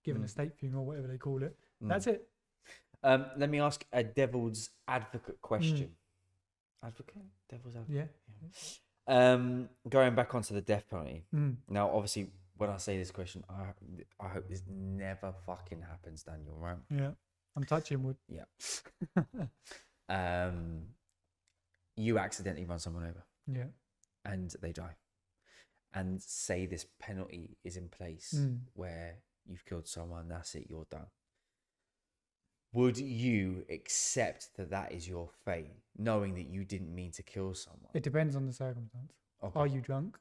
Speaker 2: given a state funeral, whatever they call it. That's it.
Speaker 1: Let me ask a devil's advocate question. Advocate? Devil's advocate? Yeah. Going back onto the death penalty. Now, obviously, when I say this question, I hope this never fucking happens, Daniel, right?
Speaker 2: Yeah. I'm touching wood.
Speaker 1: Yeah. You accidentally run someone over.
Speaker 2: Yeah.
Speaker 1: And they die. And say this penalty is in place where you've killed someone, that's it, you're done. Would you accept that is your fate, knowing that you didn't mean to kill someone?
Speaker 2: It depends on the circumstance. Okay. Are you drunk?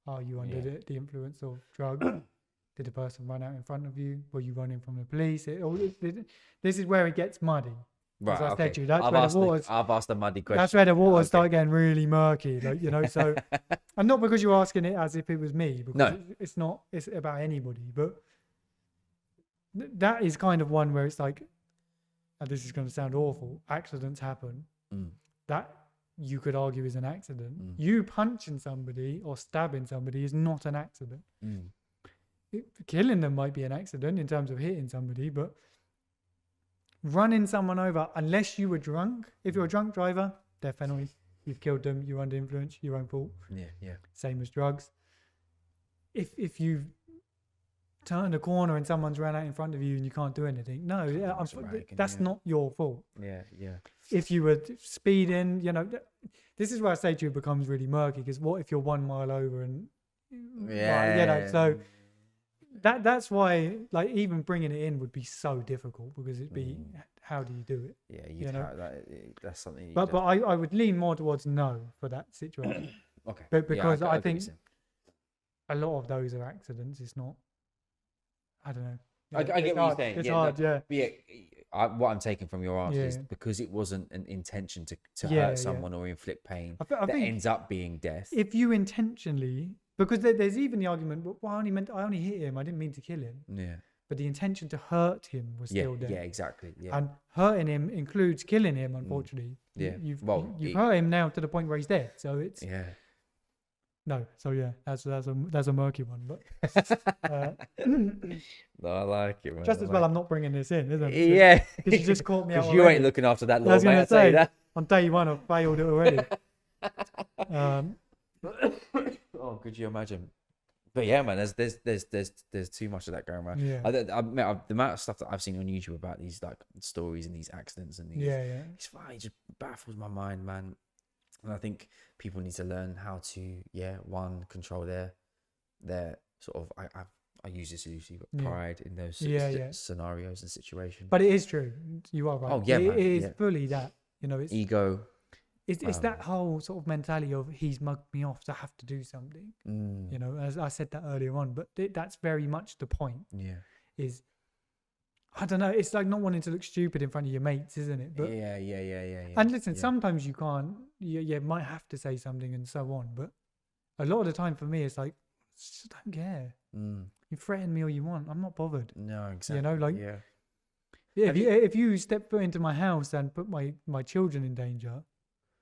Speaker 2: Are you under the influence of drugs? Did the person run out in front of you? Were you running from the police? This is where it gets muddy.
Speaker 1: Right,
Speaker 2: As I said to you,
Speaker 1: I've asked a muddy question.
Speaker 2: That's where the waters start getting really murky, like, you know. So, and not because you're asking it as if it was me, because it's not. It's about anybody. But that is kind of one where it's like, and this is going to sound awful. Accidents happen. That you could argue is an accident. You punching somebody or stabbing somebody is not an accident. Killing them might be an accident in terms of hitting somebody, but running someone over, unless you were drunk, if you're a drunk driver, death penalty. You've killed them, you're under influence, your own fault.
Speaker 1: Yeah.
Speaker 2: Same as drugs. If you've turned a corner and someone's ran out in front of you and you can't do anything, that's not your fault.
Speaker 1: Yeah.
Speaker 2: If you were speeding, you know, this is where I say to you it becomes really murky, because what if you're 1 mile over and so that's why, like, even bringing it in would be so difficult, because it'd be how do you do it?
Speaker 1: Yeah, that's something.
Speaker 2: But I would lean more towards no for that situation.
Speaker 1: Okay.
Speaker 2: But because I think a lot of those are accidents. It's not. I don't know.
Speaker 1: I get what you're saying.
Speaker 2: It's hard.
Speaker 1: What I'm taking from your answer is because it wasn't an intention to hurt someone or inflict pain, I think ends up being death.
Speaker 2: If you intentionally. Because there's even the argument, well, I only hit him. I didn't mean to kill him.
Speaker 1: Yeah.
Speaker 2: But the intention to hurt him was still there.
Speaker 1: Yeah, exactly. Yeah.
Speaker 2: And hurting him includes killing him, unfortunately.
Speaker 1: Yeah.
Speaker 2: You've hurt him now to the point where he's dead. So it's no. So that's a murky one. But
Speaker 1: no, I like it, man.
Speaker 2: Just as well, I'm not bringing this in, isn't it?
Speaker 1: Yeah.
Speaker 2: Because you just caught me out.
Speaker 1: Because you ain't looking after that law, mate. I tell you that.
Speaker 2: On day one, I've failed it already.
Speaker 1: Oh, could you imagine? But yeah, man, there's too much of that going around.
Speaker 2: Yeah.
Speaker 1: The amount of stuff that I've seen on YouTube about these like stories and these accidents and these, it's fine. It just baffles my mind, man. And I think people need to learn how to, control their sort of. I use this loosely, but pride in those scenarios and situations.
Speaker 2: But it is true. You are right.
Speaker 1: Oh yeah,
Speaker 2: it
Speaker 1: man.
Speaker 2: is fully that. You know, it's
Speaker 1: ego.
Speaker 2: It's that whole sort of mentality of he's mugged me off to have to do something. You know, as I said that earlier on, but that's very much the point.
Speaker 1: Yeah.
Speaker 2: Is, I don't know, it's like not wanting to look stupid in front of your mates, isn't it? But
Speaker 1: yeah.
Speaker 2: And listen, sometimes you can't, you might have to say something and so on, but a lot of the time for me, it's like, I just don't care. You threaten me all you want. I'm not bothered.
Speaker 1: No, exactly.
Speaker 2: You know, like, if you step foot into my house and put my children in danger,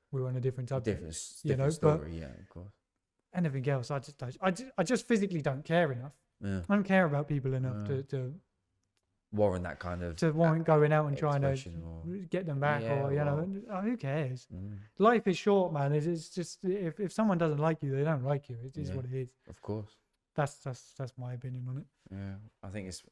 Speaker 2: we're on a different subject,
Speaker 1: different story, of course.
Speaker 2: Anything else, I just physically don't care enough.
Speaker 1: Yeah.
Speaker 2: I don't care about people enough to
Speaker 1: warrant that kind of
Speaker 2: going out and trying to get them back, who cares? Life is short, man. It's just if someone doesn't like you, they don't like you. It is what it is.
Speaker 1: Of course.
Speaker 2: That's my opinion on it.
Speaker 1: Yeah, I think it's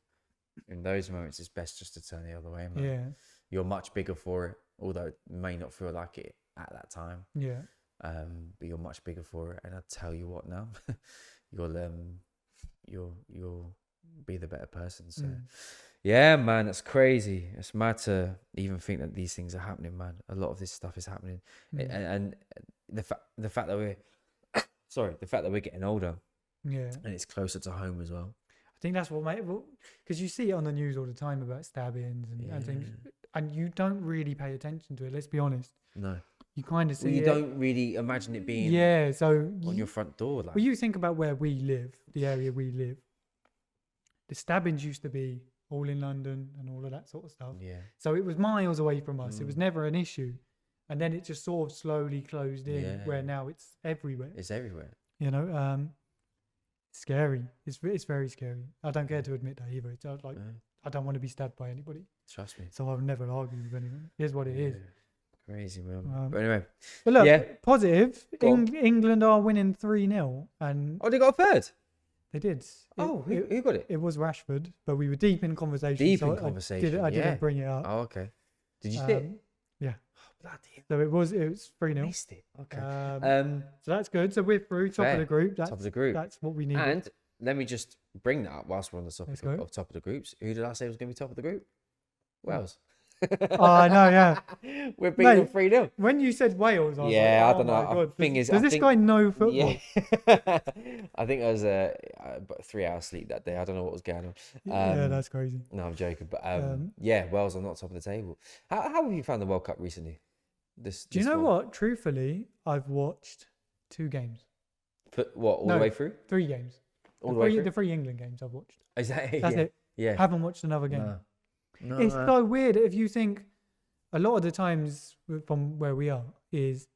Speaker 1: in those moments it's best just to turn the other way, man.
Speaker 2: Yeah,
Speaker 1: you're much bigger for it, although it may not feel like it at that time.
Speaker 2: Yeah.
Speaker 1: But you're much bigger for it, and I tell you what, now you'll be the better person. So yeah, man, it's crazy. It's mad to even think that these things are happening, man. A lot of this stuff is happening, and the fact that we're getting older, and it's closer to home as well.
Speaker 2: I think that's what because you see it on the news all the time about stabbings and things, and you don't really pay attention to it. Let's be honest.
Speaker 1: No.
Speaker 2: You kind of see
Speaker 1: you don't really imagine it being on your front door. Like.
Speaker 2: Well, you think about where we live, the area we live. The stabbings used to be all in London and all of that sort of stuff.
Speaker 1: Yeah.
Speaker 2: So it was miles away from us. It was never an issue. And then it just sort of slowly closed in where now it's everywhere.
Speaker 1: It's everywhere.
Speaker 2: You know, scary. It's very scary. I don't care to admit that either. It's like, I don't want to be stabbed by anybody.
Speaker 1: Trust me.
Speaker 2: So I'll never argue with anyone. Here's what it is.
Speaker 1: Crazy, man. But anyway.
Speaker 2: But look, positive. England are winning 3-0. And
Speaker 1: they got a third?
Speaker 2: They did.
Speaker 1: Who got it?
Speaker 2: It was Rashford, but we were deep in conversation. I didn't bring it up.
Speaker 1: Oh, okay. Did you see it?
Speaker 2: Yeah.
Speaker 1: Oh, bloody hell.
Speaker 2: So it was 3-0.
Speaker 1: Missed it. Okay.
Speaker 2: So that's good. So we're through top of the group. Top of the group. That's what we need.
Speaker 1: And let me just bring that up whilst we're on the topic of top of the groups. Who did I say was going to be top of the group? Wales.
Speaker 2: Oh, I know, yeah.
Speaker 1: We're beating 3-0.
Speaker 2: When you said Wales, I was
Speaker 1: I don't know.
Speaker 2: Does this guy know football?
Speaker 1: Yeah. I think I was 3 hours sleep that day. I don't know what was going on.
Speaker 2: Yeah, that's crazy.
Speaker 1: No, I'm joking. But Wales are not top of the table. How have you found the World Cup recently?
Speaker 2: Do you know what? Truthfully, I've watched 2 games.
Speaker 1: All the way through?
Speaker 2: 3 games. The 3 England games I've watched.
Speaker 1: Is that it?
Speaker 2: That's it.
Speaker 1: Yeah.
Speaker 2: Haven't watched another game.
Speaker 1: No,
Speaker 2: it's so weird. If you think a lot of the times from where we are is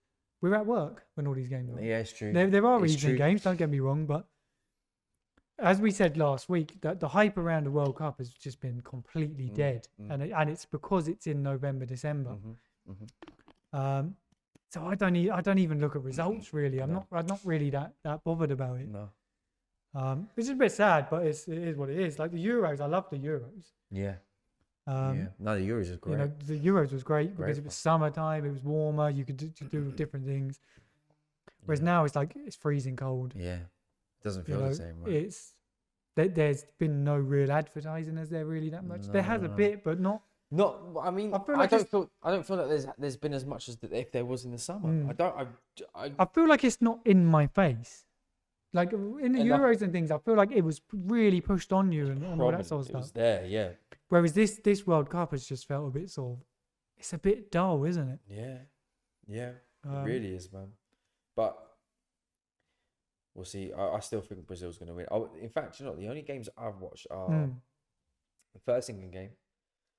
Speaker 2: we're at work when all these games are.
Speaker 1: Yeah, it's true.
Speaker 2: There are evening games, don't get me wrong, but as we said last week, that the hype around the World Cup has just been completely dead, and it's because it's in November, December. So I don't even look at results really. I'm not really that bothered about it.
Speaker 1: No.
Speaker 2: Which is a bit sad, but it is what it is. Like the Euros, I love the Euros.
Speaker 1: Yeah. No, the Euros is great.
Speaker 2: The Euros was great because it was summertime, it was warmer, you could do different things. Whereas now it's like it's freezing cold.
Speaker 1: Yeah, it doesn't feel the same. Right?
Speaker 2: There's been no real advertising, is there really that much? There has a bit, but not.
Speaker 1: I mean, I don't feel like there's been as much as if there was in the summer.
Speaker 2: I feel like it's not in my face. Like in the Euros and things, I feel like it was really pushed on you and all that sort of stuff. It was
Speaker 1: there, yeah.
Speaker 2: Whereas this World Cup has just felt a bit it's a bit dull, isn't it?
Speaker 1: Yeah, it really is, man. But we'll see. I still think Brazil's going to win. In fact, the only games I've watched are the first England game.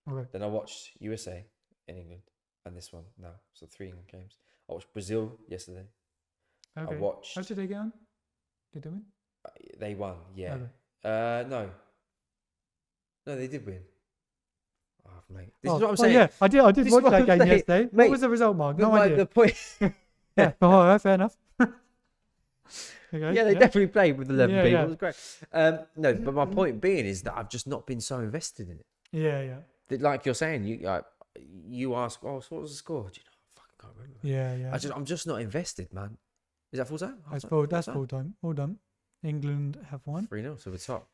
Speaker 2: Okay.
Speaker 1: Then I watched USA in England, and this one now. So 3 England games. I watched Brazil yesterday.
Speaker 2: Okay.
Speaker 1: I watched.
Speaker 2: How did they get on? Did they win?
Speaker 1: They won, yeah. Okay. No, they did win. Oh, mate. This is what I'm saying.
Speaker 2: Yeah, I did watch that game yesterday. Mate, what was the result, Mark? No idea.
Speaker 1: The point.
Speaker 2: Yeah, fair enough.
Speaker 1: Okay, they definitely played with 11 people. Yeah. It was great. No, but my point being is that I've just not been so invested in it.
Speaker 2: Yeah.
Speaker 1: Like you're saying, you ask, so what was the score? Do you know? I fucking can't remember.
Speaker 2: Yeah.
Speaker 1: I'm just not invested, man. Is that full time?
Speaker 2: That's full time. All done. England have won.
Speaker 1: 3-0, so we're top.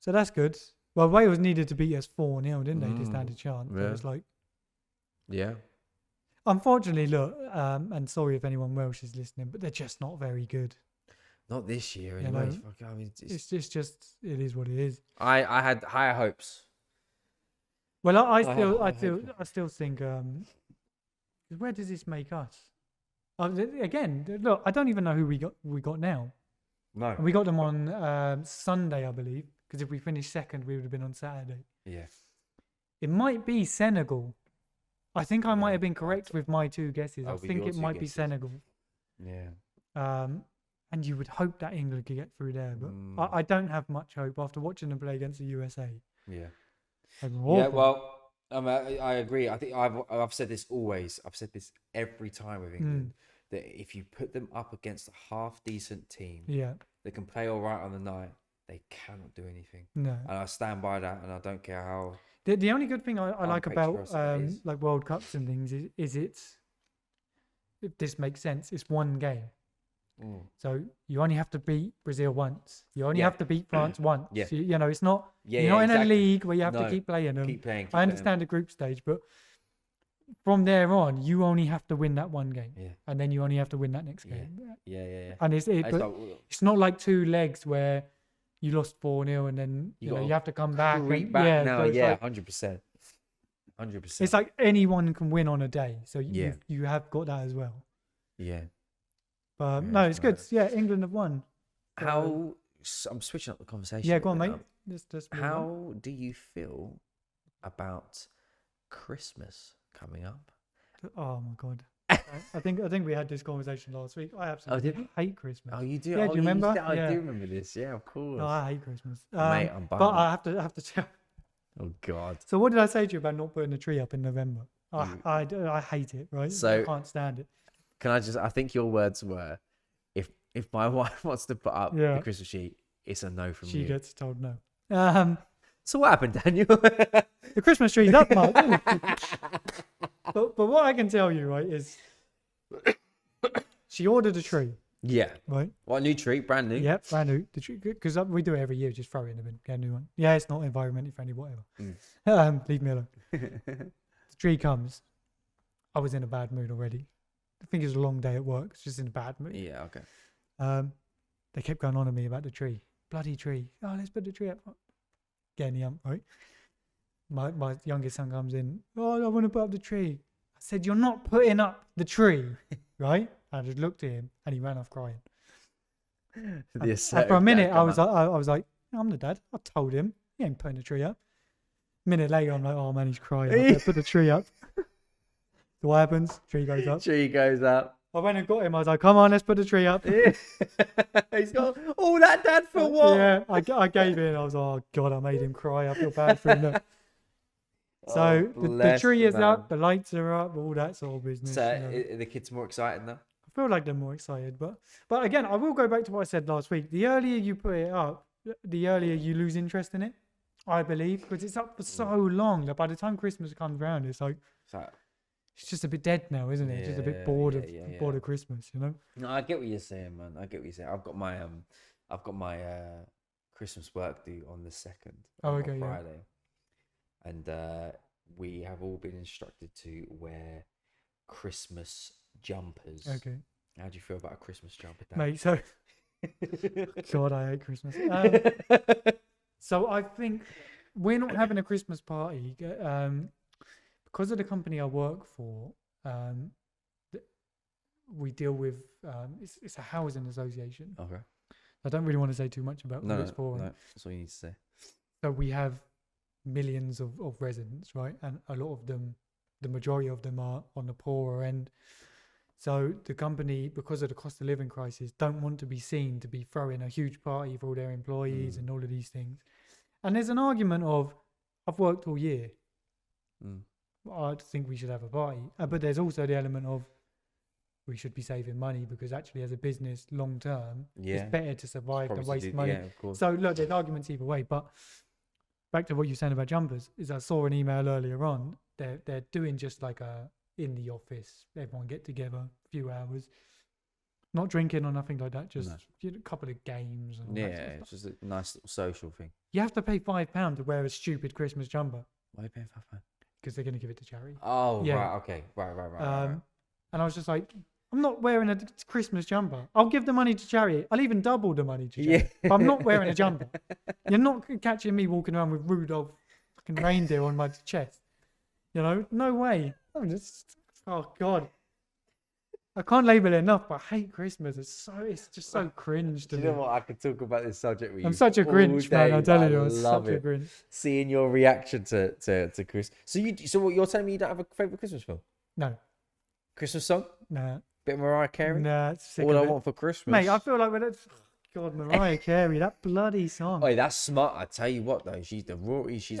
Speaker 2: So that's good. Well, Wales needed to beat us 4-0, didn't they? To stand a chance. Yeah. It was like. Yeah. Unfortunately, look, and sorry if anyone Welsh is listening, but they're just not very good.
Speaker 1: Not this year, anyway.
Speaker 2: It's just it is what it is.
Speaker 1: I had higher hopes.
Speaker 2: Well, I still think. Where does this make us? Again, look, I don't even know who we got now.
Speaker 1: No.
Speaker 2: We got them on Sunday, I believe, because if we finished second, we would have been on Saturday.
Speaker 1: Yeah.
Speaker 2: It might be Senegal. I think I might have been correct with my 2 guesses. I think it might be Senegal.
Speaker 1: Yeah.
Speaker 2: And you would hope that England could get through there, but I don't have much hope after watching them play against the USA.
Speaker 1: Yeah. Yeah, well, I agree. I think I've said this always. I've said this every time with England. That if you put them up against a half-decent team that can play all right on the night, they cannot do anything.
Speaker 2: No.
Speaker 1: And I stand by that, and I don't care how...
Speaker 2: The only good thing I like about like World Cups and things is it's... If this makes sense, it's one game. So you only have to beat Brazil once. You only have to beat France once. Yeah. So, it's not... you're not in a league where you have to keep playing them.
Speaker 1: Keep playing.
Speaker 2: I understand the group stage, but... From there on, you only have to win that one game, and then you only have to win that next game.
Speaker 1: Yeah.
Speaker 2: And it's not like 2 legs where you lost 4-0 and then you have to come back.
Speaker 1: No, 100%. 100%.
Speaker 2: It's like anyone can win on a day, so you have got that as well.
Speaker 1: Yeah.
Speaker 2: But no, it's good. Yeah, England have won.
Speaker 1: I'm switching up the conversation.
Speaker 2: Yeah, go on, mate.
Speaker 1: How do you feel about Christmas coming up?
Speaker 2: Oh my god. I think we had this conversation last week. I absolutely hate Christmas.
Speaker 1: Oh, you do?
Speaker 2: Yeah, do you remember?
Speaker 1: I do remember this. Yeah, of course.
Speaker 2: No, I hate Christmas.
Speaker 1: Mate, I'm bummed.
Speaker 2: But I have to tell.
Speaker 1: Oh god.
Speaker 2: So what did I say to you about not putting the tree up in November? I hate it. Right. So I can't stand it.
Speaker 1: Can I think your words were, if my wife wants to put up the Christmas tree, it's a no from
Speaker 2: She
Speaker 1: you.
Speaker 2: gets told no.
Speaker 1: So what happened, Daniel?
Speaker 2: The Christmas tree's up, Mark. but what I can tell you, right, is she ordered a tree.
Speaker 1: Yeah.
Speaker 2: Right.
Speaker 1: What, new tree? Brand new?
Speaker 2: Yep, brand new. The tree, because we do it every year, just throw it in the bin, get a new one. Yeah, it's not environmentally friendly, whatever. Leave me alone. The tree comes. I was in a bad mood already. I think it was a long day at work. It's just in a bad mood.
Speaker 1: Yeah, okay.
Speaker 2: They kept going on to me about the tree. Bloody tree. Oh, let's put the tree up. Getting the right? My youngest son comes in. Oh, I want to put up the tree. I said, you're not putting up the tree, right? I just looked at him and he ran off crying. And for a minute, I was like, I'm the dad. I told him he ain't putting the tree up. A minute later, I'm like, oh man, he's crying. I better put the tree up. So what happens? Tree goes up.
Speaker 1: Tree goes up.
Speaker 2: I went and got him. I was like, come on, let's put the tree up.
Speaker 1: He's got all that, Dad, for what?
Speaker 2: Yeah, I gave in. I was like, oh God, I made him cry. I feel bad for him now. So the tree is up, the lights are up, all that sort of business.
Speaker 1: So are the kids more excited now?
Speaker 2: I feel like they're more excited, but again, I will go back to what I said last week. The earlier you put it up, the earlier you lose interest in it, I believe, because it's up for so long that by the time Christmas comes around, it's like it's just a bit dead now, isn't it? Just a bit bored of Christmas, you know.
Speaker 1: No, I get what you're saying, man. I get what you're saying. I've got my Christmas work due on the 2nd. On Friday. And we have all been instructed to wear Christmas jumpers.
Speaker 2: Okay.
Speaker 1: How do you feel about a Christmas jumper, Dan?
Speaker 2: Mate, so God, I hate Christmas. So I think we're not having a Christmas party because of the company I work for. We deal with it's a housing association.
Speaker 1: Okay.
Speaker 2: I don't really want to say too much about what it's for.
Speaker 1: No, that's all you need to say.
Speaker 2: So we have millions of residents, right? And a lot of them, the majority of them are on the poorer end. So the company, because of the cost of living crisis, don't want to be seen to be throwing a huge party for all their employees and all of these things. And there's an argument of, I've worked all year. I think we should have a party. But there's also the element of, we should be saving money because actually as a business, long term, it's better to survive than waste money. Yeah, of course. So look, there's arguments either way. But back to what you're saying about jumpers, is I saw an email earlier on. They're doing just like a in the office, everyone get together, a few hours, not drinking or nothing like that, just a couple of games. And
Speaker 1: it's just a nice little social thing.
Speaker 2: You have to pay £5 to wear a stupid Christmas jumper.
Speaker 1: Why are you paying £5?
Speaker 2: Because they're going to give it to charity.
Speaker 1: Oh, yeah. Right, okay, right.
Speaker 2: And I was just like, I'm not wearing a Christmas jumper. I'll give the money to charity. I'll even double the money to charity. But I'm not wearing a jumper. You're not catching me walking around with Rudolph fucking reindeer on my chest. You know, no way. Oh God, I can't label it enough, but I hate Christmas. It's just so cringe to me.
Speaker 1: You know what? I could talk about this subject with you.
Speaker 2: I'm such a Grinch, man. I'm telling you, I'm such a Grinch.
Speaker 1: Seeing your reaction to Chris. So what you're telling me you don't have a favorite Christmas film?
Speaker 2: No.
Speaker 1: Christmas song?
Speaker 2: Nah.
Speaker 1: Bit of Mariah Carey?
Speaker 2: Nah.
Speaker 1: All I Want for Christmas.
Speaker 2: Mate, I feel like God, Mariah Carey, that bloody song.
Speaker 1: Oh, that's smart. I tell you what, though, she's the royalty. She's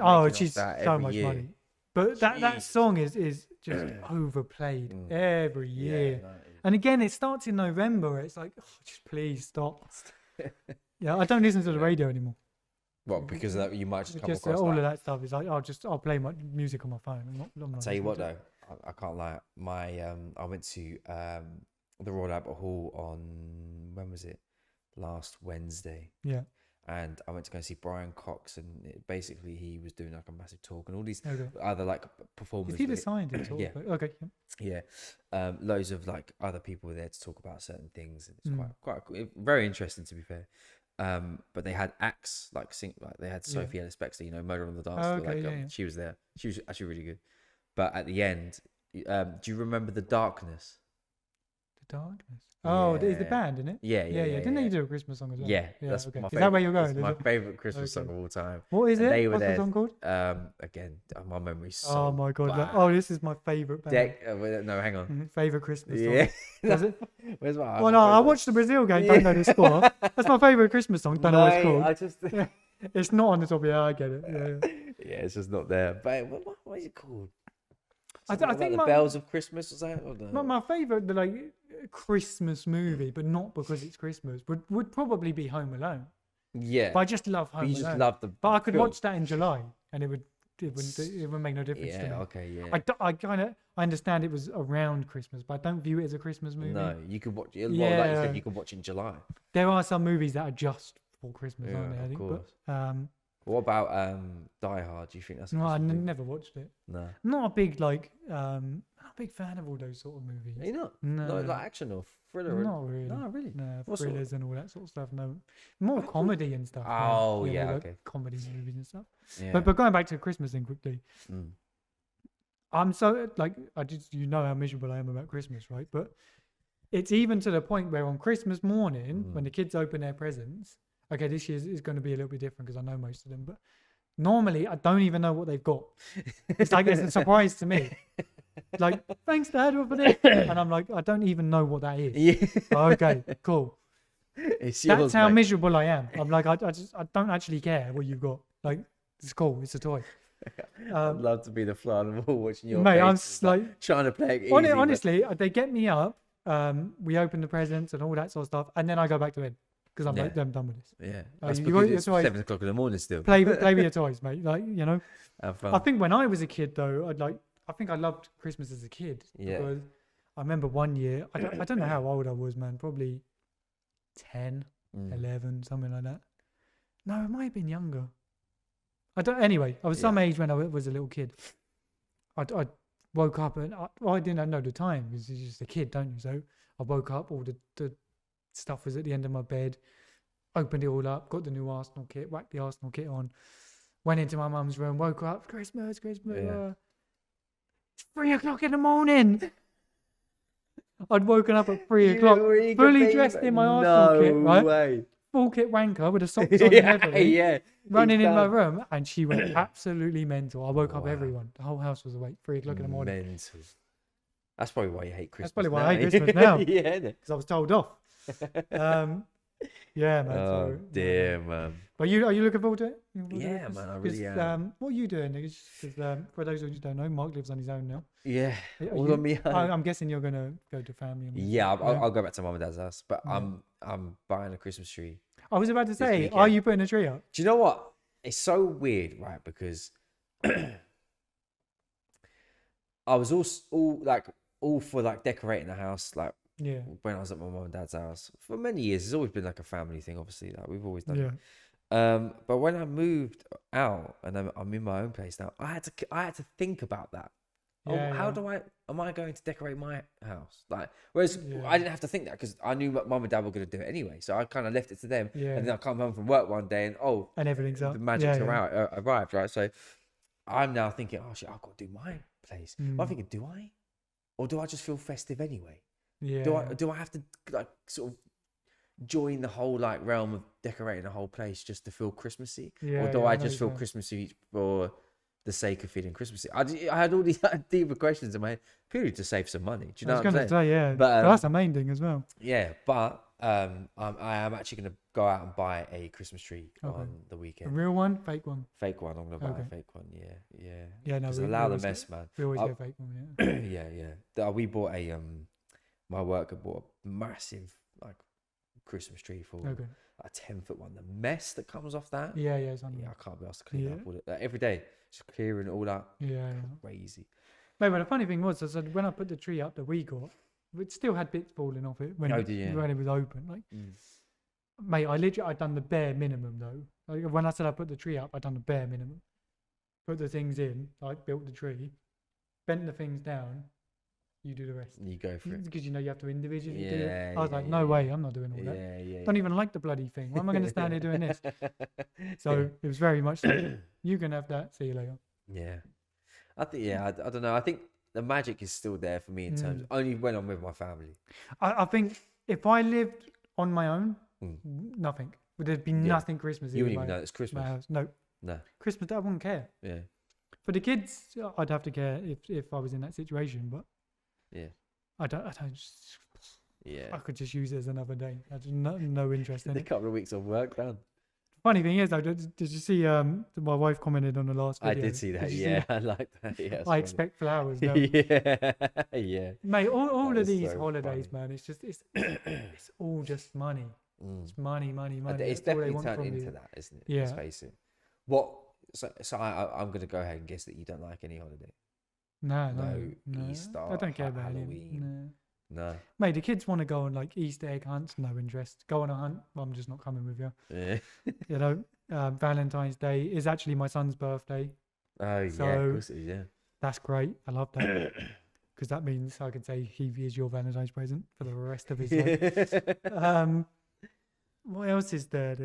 Speaker 1: that
Speaker 2: so
Speaker 1: every
Speaker 2: much
Speaker 1: year.
Speaker 2: Money. But that song is just overplayed every year. Yeah, no, and again, it starts in November. It's like, just please stop. Yeah, I don't listen to the radio anymore.
Speaker 1: Well, because of that, you might just come
Speaker 2: across
Speaker 1: all
Speaker 2: of that stuff. Is like, I'll play my music on my phone. I'm not
Speaker 1: tell you what, though, I can't lie. I went to the Royal Albert Hall on, when was it? Last Wednesday.
Speaker 2: Yeah.
Speaker 1: And I went to go see Brian Cox, and basically he was doing like a massive talk, and all these other like performers.
Speaker 2: Is he the scientist?
Speaker 1: Yeah.
Speaker 2: Okay.
Speaker 1: Yeah. Loads of like other people were there to talk about certain things. It's quite very interesting, to be fair. But they had acts like they had Sophie Ellis Bextor, you know, Murder on the Dance Floor. She was there. She was actually really good. But at the end, do you remember The Darkness?
Speaker 2: The Darkness. Oh, is the band, isn't it?
Speaker 1: Yeah.
Speaker 2: Didn't they do a Christmas song as well?
Speaker 1: Yeah, that's my favorite.
Speaker 2: Is that where you're going?
Speaker 1: That's my favorite Christmas song of all time.
Speaker 2: What is it?
Speaker 1: They were
Speaker 2: What's
Speaker 1: there.
Speaker 2: the song called?
Speaker 1: Again, my memory's so
Speaker 2: Oh my God!
Speaker 1: bad.
Speaker 2: This is my favorite band.
Speaker 1: No, hang on.
Speaker 2: Favorite Christmas song. Does it?
Speaker 1: Where's my?
Speaker 2: Well, no, I watched the Brazil game. Don't know the score. That's my favorite Christmas song. Don't know what it's called. It's not on the top of your head. I get it.
Speaker 1: Yeah, it's just not there. But what is it called?
Speaker 2: I think
Speaker 1: the Bells of Christmas or something.
Speaker 2: My favorite, Christmas movie, but not because it's Christmas, would probably be Home Alone.
Speaker 1: Yeah.
Speaker 2: But I just love Home Alone.
Speaker 1: You just love the.
Speaker 2: But I could
Speaker 1: film.
Speaker 2: watch that in July, and it wouldn't make no difference to me.
Speaker 1: Okay. Yeah.
Speaker 2: I understand it was around Christmas, but I don't view it as a Christmas movie.
Speaker 1: No, you could watch. Like you said, you can watch in July.
Speaker 2: There are some movies that are just for Christmas, aren't they? I think.
Speaker 1: Course.
Speaker 2: But,
Speaker 1: what about Die Hard? Do you think that's?
Speaker 2: No, I never watched it.
Speaker 1: No.
Speaker 2: I'm not a big not a big fan of all those sort of movies.
Speaker 1: Are you not?
Speaker 2: No,
Speaker 1: like action or thriller.
Speaker 2: Not really.
Speaker 1: No, really.
Speaker 2: No, thrillers and all that sort of stuff. No, more comedy and stuff.
Speaker 1: Oh yeah, okay.
Speaker 2: Comedy movies and stuff.
Speaker 1: Yeah.
Speaker 2: But going back to the Christmas thing quickly.
Speaker 1: Mm.
Speaker 2: I'm so how miserable I am about Christmas, right? But it's even to the point where on Christmas morning, when the kids open their presents, okay, this year is going to be a little bit different because I know most of them, but normally I don't even know what they've got. It's like it's a surprise to me. Like, thanks, Dad, for this, and I'm like, I don't even know what that is. Yeah. Okay, cool.
Speaker 1: It's yours,
Speaker 2: That's how miserable I am. I'm like, I don't actually care what you've got. Like, it's cool. It's a toy.
Speaker 1: I'd love to be the fly on the wall watching your
Speaker 2: mate.
Speaker 1: face,
Speaker 2: I'm like
Speaker 1: trying to play it easy.
Speaker 2: Honestly, they get me up. We open the presents and all that sort of stuff, and then I go back to bed because I'm like, I'm done with this.
Speaker 1: Yeah,
Speaker 2: you got your toys.
Speaker 1: 7 o'clock in the morning still.
Speaker 2: Play with your toys, mate. Like, you know.
Speaker 1: Have fun.
Speaker 2: I think when I was a kid, though, I think I loved Christmas as a kid.
Speaker 1: Yeah.
Speaker 2: Because I remember one year, I don't know how old I was, man. Probably 10, 11, something like that. No, it might have been younger. Anyway, I was some age when I was a little kid. I woke up and I didn't know the time because you're just a kid, don't you? So I woke up, all the stuff was at the end of my bed, opened it all up, got the new Arsenal kit, whacked the Arsenal kit on, went into my mum's room, woke up, Christmas.
Speaker 1: Yeah.
Speaker 2: It's 3 o'clock in the morning. I'd woken up at 3 o'clock, fully dressed in my Arsenal kit, right?
Speaker 1: Way.
Speaker 2: Full kit wanker with the socks on heavily, running in my room, and she went absolutely mental. I woke up everyone. The whole house was awake. 3 o'clock in the morning.
Speaker 1: Mental. That's probably why you hate Christmas.
Speaker 2: That's probably why I hate Christmas now.
Speaker 1: Yeah,
Speaker 2: because I was told off. Yeah, man.
Speaker 1: Oh dear, man.
Speaker 2: But are you looking forward to it?
Speaker 1: Yeah, man. I really am.
Speaker 2: What are you doing? Because for those of you who don't know, Mark lives on his own now.
Speaker 1: Yeah, all on me.
Speaker 2: I'm guessing you're gonna go to family.
Speaker 1: Yeah, I'll go back to mum and dad's house, but I'm buying a Christmas tree.
Speaker 2: I was about to say, are you putting a tree up?
Speaker 1: Do you know what? It's so weird, right? Because I was all for like decorating the house, like when I was at my mum and dad's house for many years. It's always been like a family thing, obviously. Like we've always done it. But when I moved out and I'm in my own place now, I had to think about that. Am I going to decorate my house? Like, whereas I didn't have to think that because I knew mum and dad were going to do it anyway. So I kind of left it to them. Yeah. And then I come home from work one day and
Speaker 2: everything's up.
Speaker 1: The magic's arrived, right? So I'm now thinking, oh shit, I've got to do my place. But I'm thinking, do I? Or do I just feel festive anyway? Yeah. Do I have to like sort of join the whole like realm of decorating the whole place just to feel Christmassy? Or do I just feel Christmassy for the sake of feeling Christmassy? I had all these deeper questions in my head purely to save some money. Do you know what I'm saying?
Speaker 2: Say, but that's the main thing as well.
Speaker 1: Yeah, but I am actually going to go out and buy a Christmas tree on the weekend.
Speaker 2: A real one, fake one?
Speaker 1: Fake one. I'm going to buy a fake one. Yeah.
Speaker 2: Yeah, no.
Speaker 1: Allow the mess, man.
Speaker 2: We always get a fake one.
Speaker 1: Yeah. We bought my work had bought a massive like Christmas tree for a 10-foot one. The mess that comes off that.
Speaker 2: Yeah. I
Speaker 1: can't be asked to clean up all it every day. Just clearing it all up.
Speaker 2: Yeah.
Speaker 1: Crazy.
Speaker 2: Mate, but the funny thing was, when I put the tree up that we got, it still had bits falling off it when it was open. Like, mate, I'd done the bare minimum though. Like, when I said I put the tree up, I'd done the bare minimum. Put the things in, like built the tree, bent the things down. You do the rest.
Speaker 1: You go for it.
Speaker 2: Because you have to individually do it. I was like, no way, I'm not doing all that. Don't even like the bloody thing. Why am I going to stand here doing this? So it was very much like, you can have that. See you later.
Speaker 1: Yeah. I think, I don't know. I think the magic is still there for me in terms of only when I'm with my family.
Speaker 2: I think if I lived on my own, nothing. There'd be nothing Christmas.
Speaker 1: You wouldn't even know it's Christmas.
Speaker 2: My house. No. Christmas, I wouldn't care.
Speaker 1: Yeah.
Speaker 2: For the kids, I'd have to care if I was in that situation, but
Speaker 1: yeah,
Speaker 2: I don't. Yeah, I could just use it as another day. I just no interest in it.
Speaker 1: A couple of weeks of work done.
Speaker 2: Funny thing is, though, did you see? My wife commented on the last video.
Speaker 1: I did see that. Yeah, I like that. Yeah,
Speaker 2: I expect flowers. Now.
Speaker 1: Yeah.
Speaker 2: Mate, all of these holidays, man. It's just it's all just money. It's money.
Speaker 1: It's definitely turned into that, isn't it? Yeah. Let's face it. So I'm going to go ahead and guess that you don't like any holiday.
Speaker 2: No.
Speaker 1: Easter,
Speaker 2: I don't care about
Speaker 1: Halloween. No.
Speaker 2: Mate, the kids want to go on like Easter egg hunts. No interest. Go on a hunt. I'm just not coming with you.
Speaker 1: Yeah.
Speaker 2: You know, Valentine's Day is actually my son's birthday.
Speaker 1: Oh, so, yeah, of course it is, yeah.
Speaker 2: That's great. I love that. Because that means I can say he is your Valentine's present for the rest of his life. What else is there?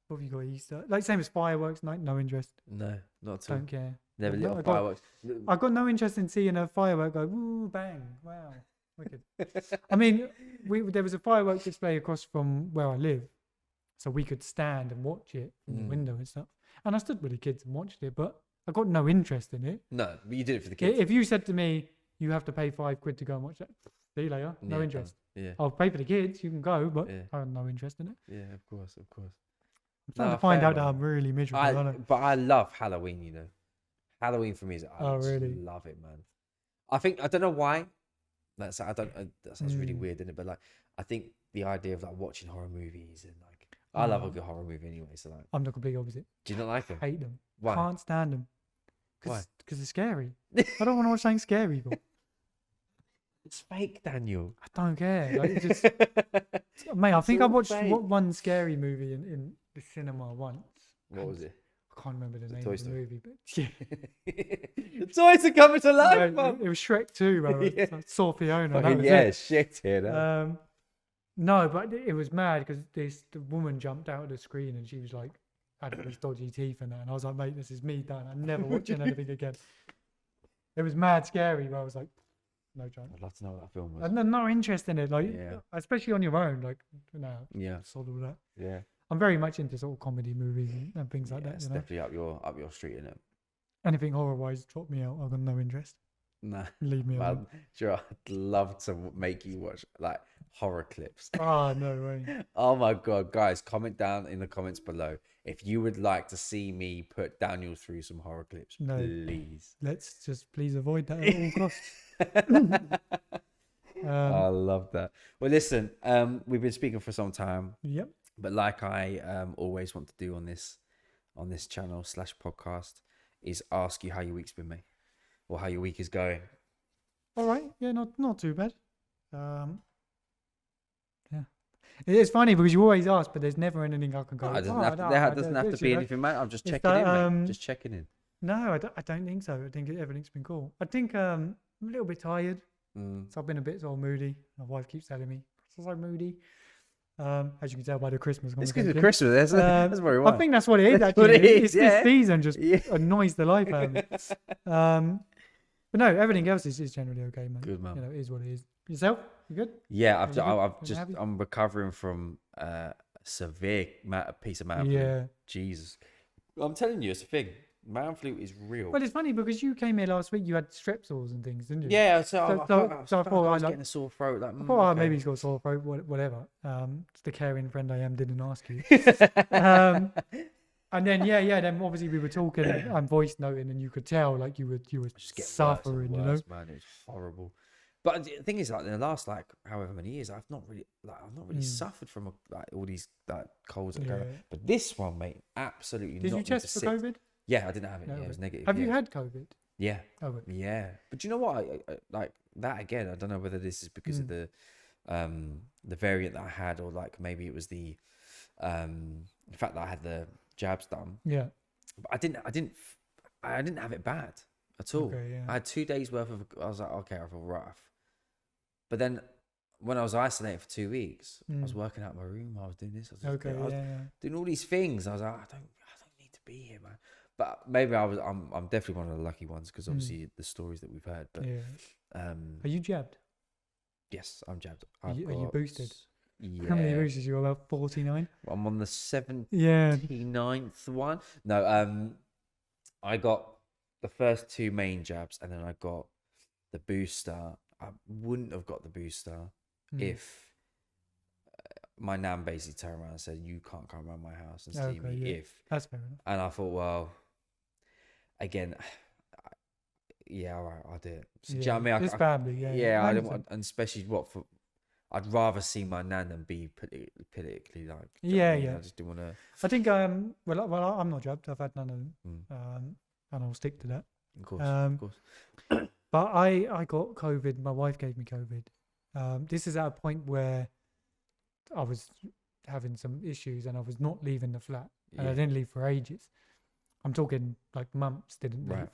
Speaker 2: What have you got? Easter? Like same as fireworks night. No interest.
Speaker 1: No, not at all.
Speaker 2: Don't care.
Speaker 1: Never lit fireworks.
Speaker 2: I've got no interest in seeing a firework go, woo, bang, wow, wicked. I mean, there was a fireworks display across from where I live, so we could stand and watch it from the window and stuff. And I stood with the kids and watched it, but I got no interest in it.
Speaker 1: No, but you did it for the kids.
Speaker 2: If you said to me, you have to pay £5 to go and watch that, see you later, no interest.
Speaker 1: Yeah.
Speaker 2: I'll pay for the kids, you can go, but I have no interest in it.
Speaker 1: Yeah, of course.
Speaker 2: I'm starting to find out that I'm really miserable.
Speaker 1: But I love Halloween, you know. Halloween for me is I really love it, man. I don't know why. That sounds really weird, isn't it? But like, I think the idea of like watching horror movies and like, I love a good horror movie anyway. So like,
Speaker 2: I'm the complete opposite.
Speaker 1: Do you not like them?
Speaker 2: I hate them.
Speaker 1: Why?
Speaker 2: Can't stand them.
Speaker 1: Why?
Speaker 2: Because they're scary. I don't want to watch something scary. But
Speaker 1: it's fake, Daniel.
Speaker 2: I don't care. Like, just, mate, I think I watched one scary movie in the cinema once.
Speaker 1: What was it?
Speaker 2: I can't remember the name of the movie, but yeah.
Speaker 1: The toys are coming to life, man.
Speaker 2: It was Shrek 2, bro. Yeah. I saw Fiona.
Speaker 1: Shit here.
Speaker 2: No, but it was mad because the woman jumped out of the screen and she was like, had these dodgy teeth and that. And I was like, mate, this is me done. I'm never watching anything again. It was mad scary, but I was like, no chance.
Speaker 1: I'd love to know what that film was.
Speaker 2: I'm no interest in it, like, especially on your own, like, sort of that.
Speaker 1: Yeah.
Speaker 2: I'm very much into sort of comedy movies and things like that.
Speaker 1: It's definitely up your street, isn't it?
Speaker 2: Anything horror-wise, drop me out. I've got no interest.
Speaker 1: Nah.
Speaker 2: Leave me alone.
Speaker 1: Sure, I'd love to make you watch like horror clips.
Speaker 2: Oh, no way.
Speaker 1: Oh my God, guys, comment down in the comments below if you would like to see me put Daniel through some horror clips. No, please.
Speaker 2: Let's just please avoid that at all costs.
Speaker 1: I love that. Well, listen, we've been speaking for some time.
Speaker 2: Yep.
Speaker 1: But like I always want to do on this channel / podcast is ask you how your week's been, mate, or how your week is going.
Speaker 2: All right, yeah, not too bad. Yeah, it's funny because you always ask, but there's never anything I can go.
Speaker 1: There doesn't have to be anything, mate. I'm just checking in, mate. Just checking in.
Speaker 2: No, I don't think so. I think everything's been cool. I think I'm a little bit tired, so I've been a bit sort of moody. My wife keeps telling me I'm so moody. As you can tell by the Christmas.
Speaker 1: It's because of Christmas. That's very right.
Speaker 2: I think that's what it is. Actually, it's this season just annoys the life out of me. But no, everything else is generally okay, man.
Speaker 1: Good, man.
Speaker 2: You know, it is what it is. Yourself? You good?
Speaker 1: Yeah, I'm recovering from a severe piece of man flu. Jesus, I'm telling you, it's a thing. Man flu is real.
Speaker 2: Well, it's funny because you came here last week. You had strep sores and things, didn't you?
Speaker 1: Yeah. So I thought I was getting a sore throat. Like,
Speaker 2: I thought maybe he's got a sore throat. Whatever. The caring friend I am didn't ask you. And then then obviously we were talking and voice noting, and you could tell like you were just suffering. Worse,
Speaker 1: man, it's horrible. But the thing is, like in the last however many years, I've not really suffered from all these colds that go. But this one, mate, absolutely.
Speaker 2: Did you test for COVID?
Speaker 1: Yeah, I didn't have it. No, it was negative.
Speaker 2: Have you had COVID?
Speaker 1: Yeah. Oh, yeah. But you know what? I like that again. I don't know whether this is because of the variant that I had, or like maybe it was the fact that I had the jabs done.
Speaker 2: Yeah.
Speaker 1: But I didn't have it bad at all.
Speaker 2: Okay, yeah.
Speaker 1: I had 2 days worth of. I was like, okay, I feel rough. But then when I was isolated for 2 weeks, I was working out my room. I was doing this. I was doing all these things. I was like, I don't need to be here, man. But maybe I'm definitely one of the lucky ones because obviously the stories that we've heard. But
Speaker 2: are you jabbed?
Speaker 1: Yes, I'm jabbed.
Speaker 2: Are you boosted?
Speaker 1: Yeah.
Speaker 2: How many boosters? You're about 49.
Speaker 1: I'm on the 79th one. No, I got the first 2 main jabs, and then I got the booster. I wouldn't have got the booster if my nan basically turned around and said, "You can't come around my house and see me if."
Speaker 2: That's fair enough.
Speaker 1: And I thought, well, again, all right, I'll do it. So, do you know what I mean?
Speaker 2: It's family,
Speaker 1: I didn't want, and especially for I'd rather see my nan than be politically like.
Speaker 2: Yeah.
Speaker 1: I just didn't want to.
Speaker 2: I think well, I'm not jabbed. I've had none of them, and I'll stick to that.
Speaker 1: Of course.
Speaker 2: But I got COVID. My wife gave me COVID. This is at a point where I was having some issues and I was not leaving the flat, and I didn't leave for ages. I'm talking like months didn't leave.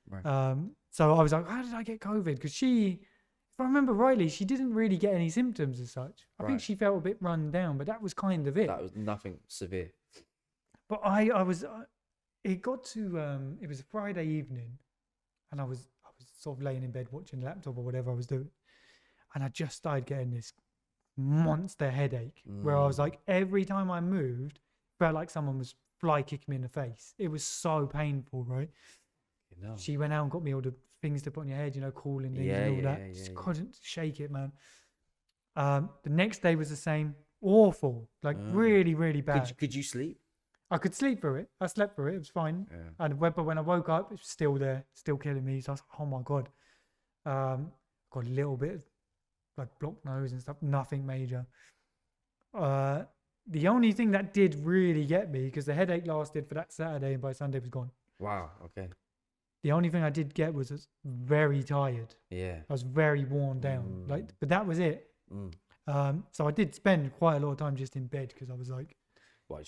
Speaker 1: Right.
Speaker 2: So I was like, how did I get COVID? Because if I remember rightly, she didn't really get any symptoms as such. I think she felt a bit run down, but that was kind of it.
Speaker 1: That was nothing severe.
Speaker 2: But it got to, it was a Friday evening, and I was sort of laying in bed watching the laptop or whatever I was doing. And I just started getting this monster headache where I was like, every time I moved, felt like someone was fly kicking me in the face. It was so painful, right? She went out and got me all the things to put on your head, cooling things and all that. Just couldn't shake it, man. The next day was the same. Awful. Like really, really bad.
Speaker 1: Could you sleep?
Speaker 2: I could sleep through it. I slept through it. It was fine. Yeah. But when I woke up, it was still there, still killing me. So I was like, oh my God. Got a little bit of like blocked nose and stuff. Nothing major. The only thing that did really get me, because the headache lasted for that Saturday and by Sunday it was gone.
Speaker 1: Wow. Okay.
Speaker 2: The only thing I did get was very tired.
Speaker 1: Yeah.
Speaker 2: I was very worn down. But that was it. So I did spend quite a lot of time just in bed because I was like,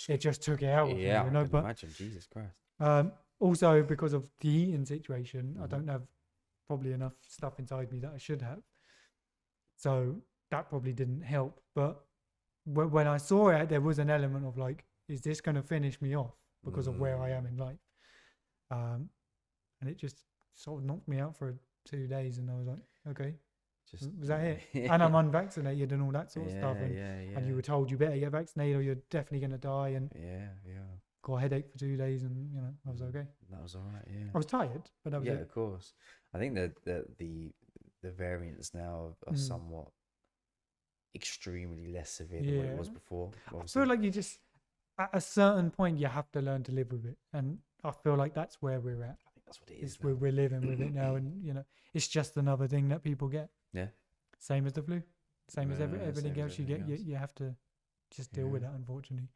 Speaker 2: it just took it out of me,
Speaker 1: I can imagine. Jesus Christ.
Speaker 2: Also, because of the eating situation, I don't have probably enough stuff inside me that I should have. So that probably didn't help. But when I saw it, there was an element of like, is this going to finish me off because of where I am in life? And it just sort of knocked me out for 2 days. And I was like, okay. Was that it? And I'm unvaccinated and all that sort of stuff. And you were told you better get vaccinated or you're definitely going to die. And got a headache for 2 days, and I was okay.
Speaker 1: That was all right. Yeah.
Speaker 2: I was tired, but that was it.
Speaker 1: Of course. I think that the variants now are somewhat extremely less severe than what it was before. Obviously.
Speaker 2: I feel like you just at a certain point you have to learn to live with it, and I feel like that's where we're at.
Speaker 1: I think that's what it is.
Speaker 2: We're living with it now, and it's just another thing that people get.
Speaker 1: Yeah.
Speaker 2: Same as the flu, same as everything else you get. You have to just deal with that, unfortunately.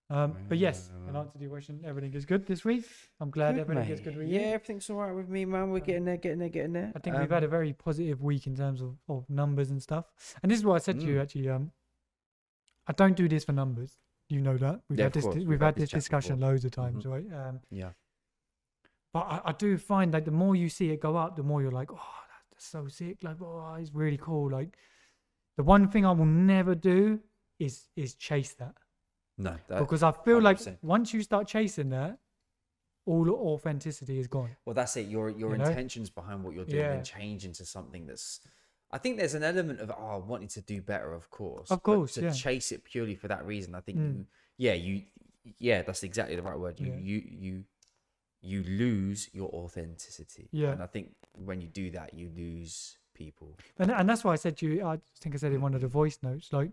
Speaker 2: But yes, in answer to your question, everything is good this week. I'm glad everything is good with you.
Speaker 1: Yeah, everything's all right with me, man. We're getting there.
Speaker 2: I think we've had a very positive week in terms of numbers and stuff. And this is what I said to you, actually. I don't do this for numbers. You know that. We've had this discussion loads of times, right? But I do find like the more you see it go up, the more you're like, oh, that's so sick. Like, oh, it's really cool. Like, the one thing I will never do is chase that.
Speaker 1: No,
Speaker 2: because I feel 100%. Like once you start chasing that, all authenticity is gone.
Speaker 1: Well, that's it. Your intentions behind what you're doing and change into something that's. I think there's an element of wanting to do better, of course.
Speaker 2: Of course,
Speaker 1: but to chase it purely for that reason, I think that's exactly the right word. You lose your authenticity. Yeah, and I think when you do that, you lose people.
Speaker 2: And that's why I said to you. I think I said in one of the voice notes, like.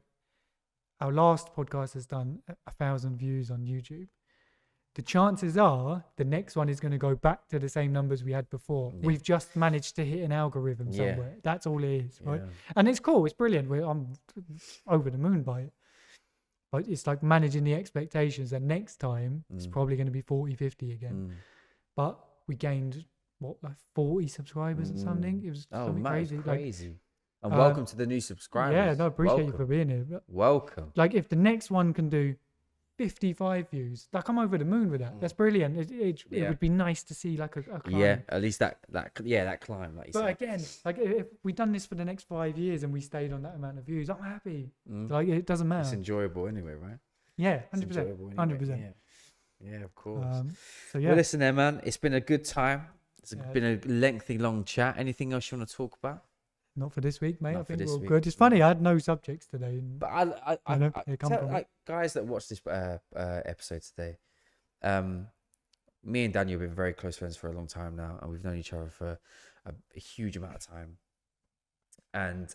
Speaker 2: Our last podcast has done 1,000 views on YouTube. The chances are the next one is going to go back to the same numbers we had before. Yeah. We've just managed to hit an algorithm somewhere. That's all it is, right? And it's cool. It's brilliant. I'm over the moon by it. But it's like managing the expectations that next time it's probably going to be 40, 50 again. But we gained, like 40 subscribers or something? It was something crazy.
Speaker 1: Crazy. And welcome to the new subscribers.
Speaker 2: Yeah, no, appreciate you for being here. But
Speaker 1: welcome.
Speaker 2: Like, if the next one can do 55 views, like, I'm over the moon with that. That's brilliant. It would be nice to see like a climb.
Speaker 1: Yeah, at least that climb, like you said.
Speaker 2: But again, like if we done this for the next 5 years and we stayed on that amount of views, I'm happy. Like, it doesn't matter.
Speaker 1: It's enjoyable anyway, right?
Speaker 2: Yeah, 100%. 100%.
Speaker 1: Yeah, of course.
Speaker 2: So yeah.
Speaker 1: Well, listen there, man. It's been a good time. It's been a lengthy, long chat. Anything else you want to talk about?
Speaker 2: Not for this week, mate. I think we're all good. It's funny, I had no subjects today.
Speaker 1: But I tell, guys that watch this episode today, me and Daniel have been very close friends for a long time now, and we've known each other for a huge amount of time. And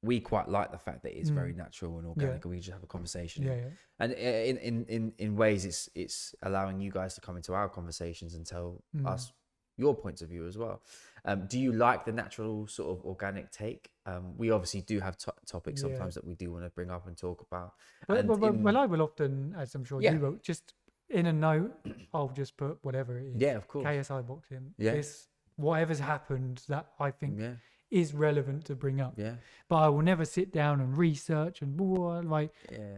Speaker 1: we quite like the fact that it's very natural and organic, and we just have a conversation. And in ways, it's allowing you guys to come into our conversations and tell us your points of view as well. Do you like the natural sort of organic take? We obviously do have topics sometimes that we do want to bring up and talk about.
Speaker 2: Well, I will often, as I'm sure you will, just in a note, I'll just put whatever it is.
Speaker 1: Yeah, of course.
Speaker 2: KSI boxing.
Speaker 1: Yeah.
Speaker 2: This, whatever's happened that I think is relevant to bring up.
Speaker 1: Yeah.
Speaker 2: But I will never sit down and research and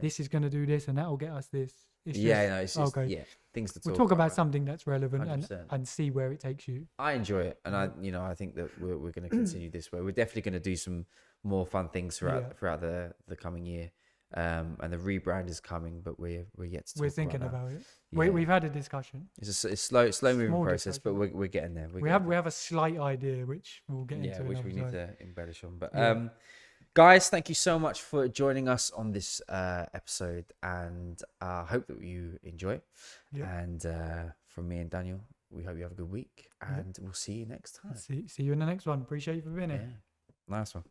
Speaker 2: this is going to do this and that will get us this. It's just,
Speaker 1: things to talk
Speaker 2: We'll talk about something that's relevant and see where it takes you.
Speaker 1: I enjoy it, and I think that we're going to continue this way. We're definitely going to do some more fun things throughout the coming year. And the rebrand is coming, but we're yet to talk.
Speaker 2: We're thinking
Speaker 1: about
Speaker 2: it. Yeah. We've had a discussion.
Speaker 1: It's a slow moving process, but we're getting there.
Speaker 2: We have a slight idea which we'll get into.
Speaker 1: Which we need to embellish on. But guys, thank you so much for joining us on this episode, and I hope that you enjoy it. Yeah. And from me and Daniel, we hope you have a good week, and we'll see you next time.
Speaker 2: See you in the next one. Appreciate you for being here.
Speaker 1: Nice one.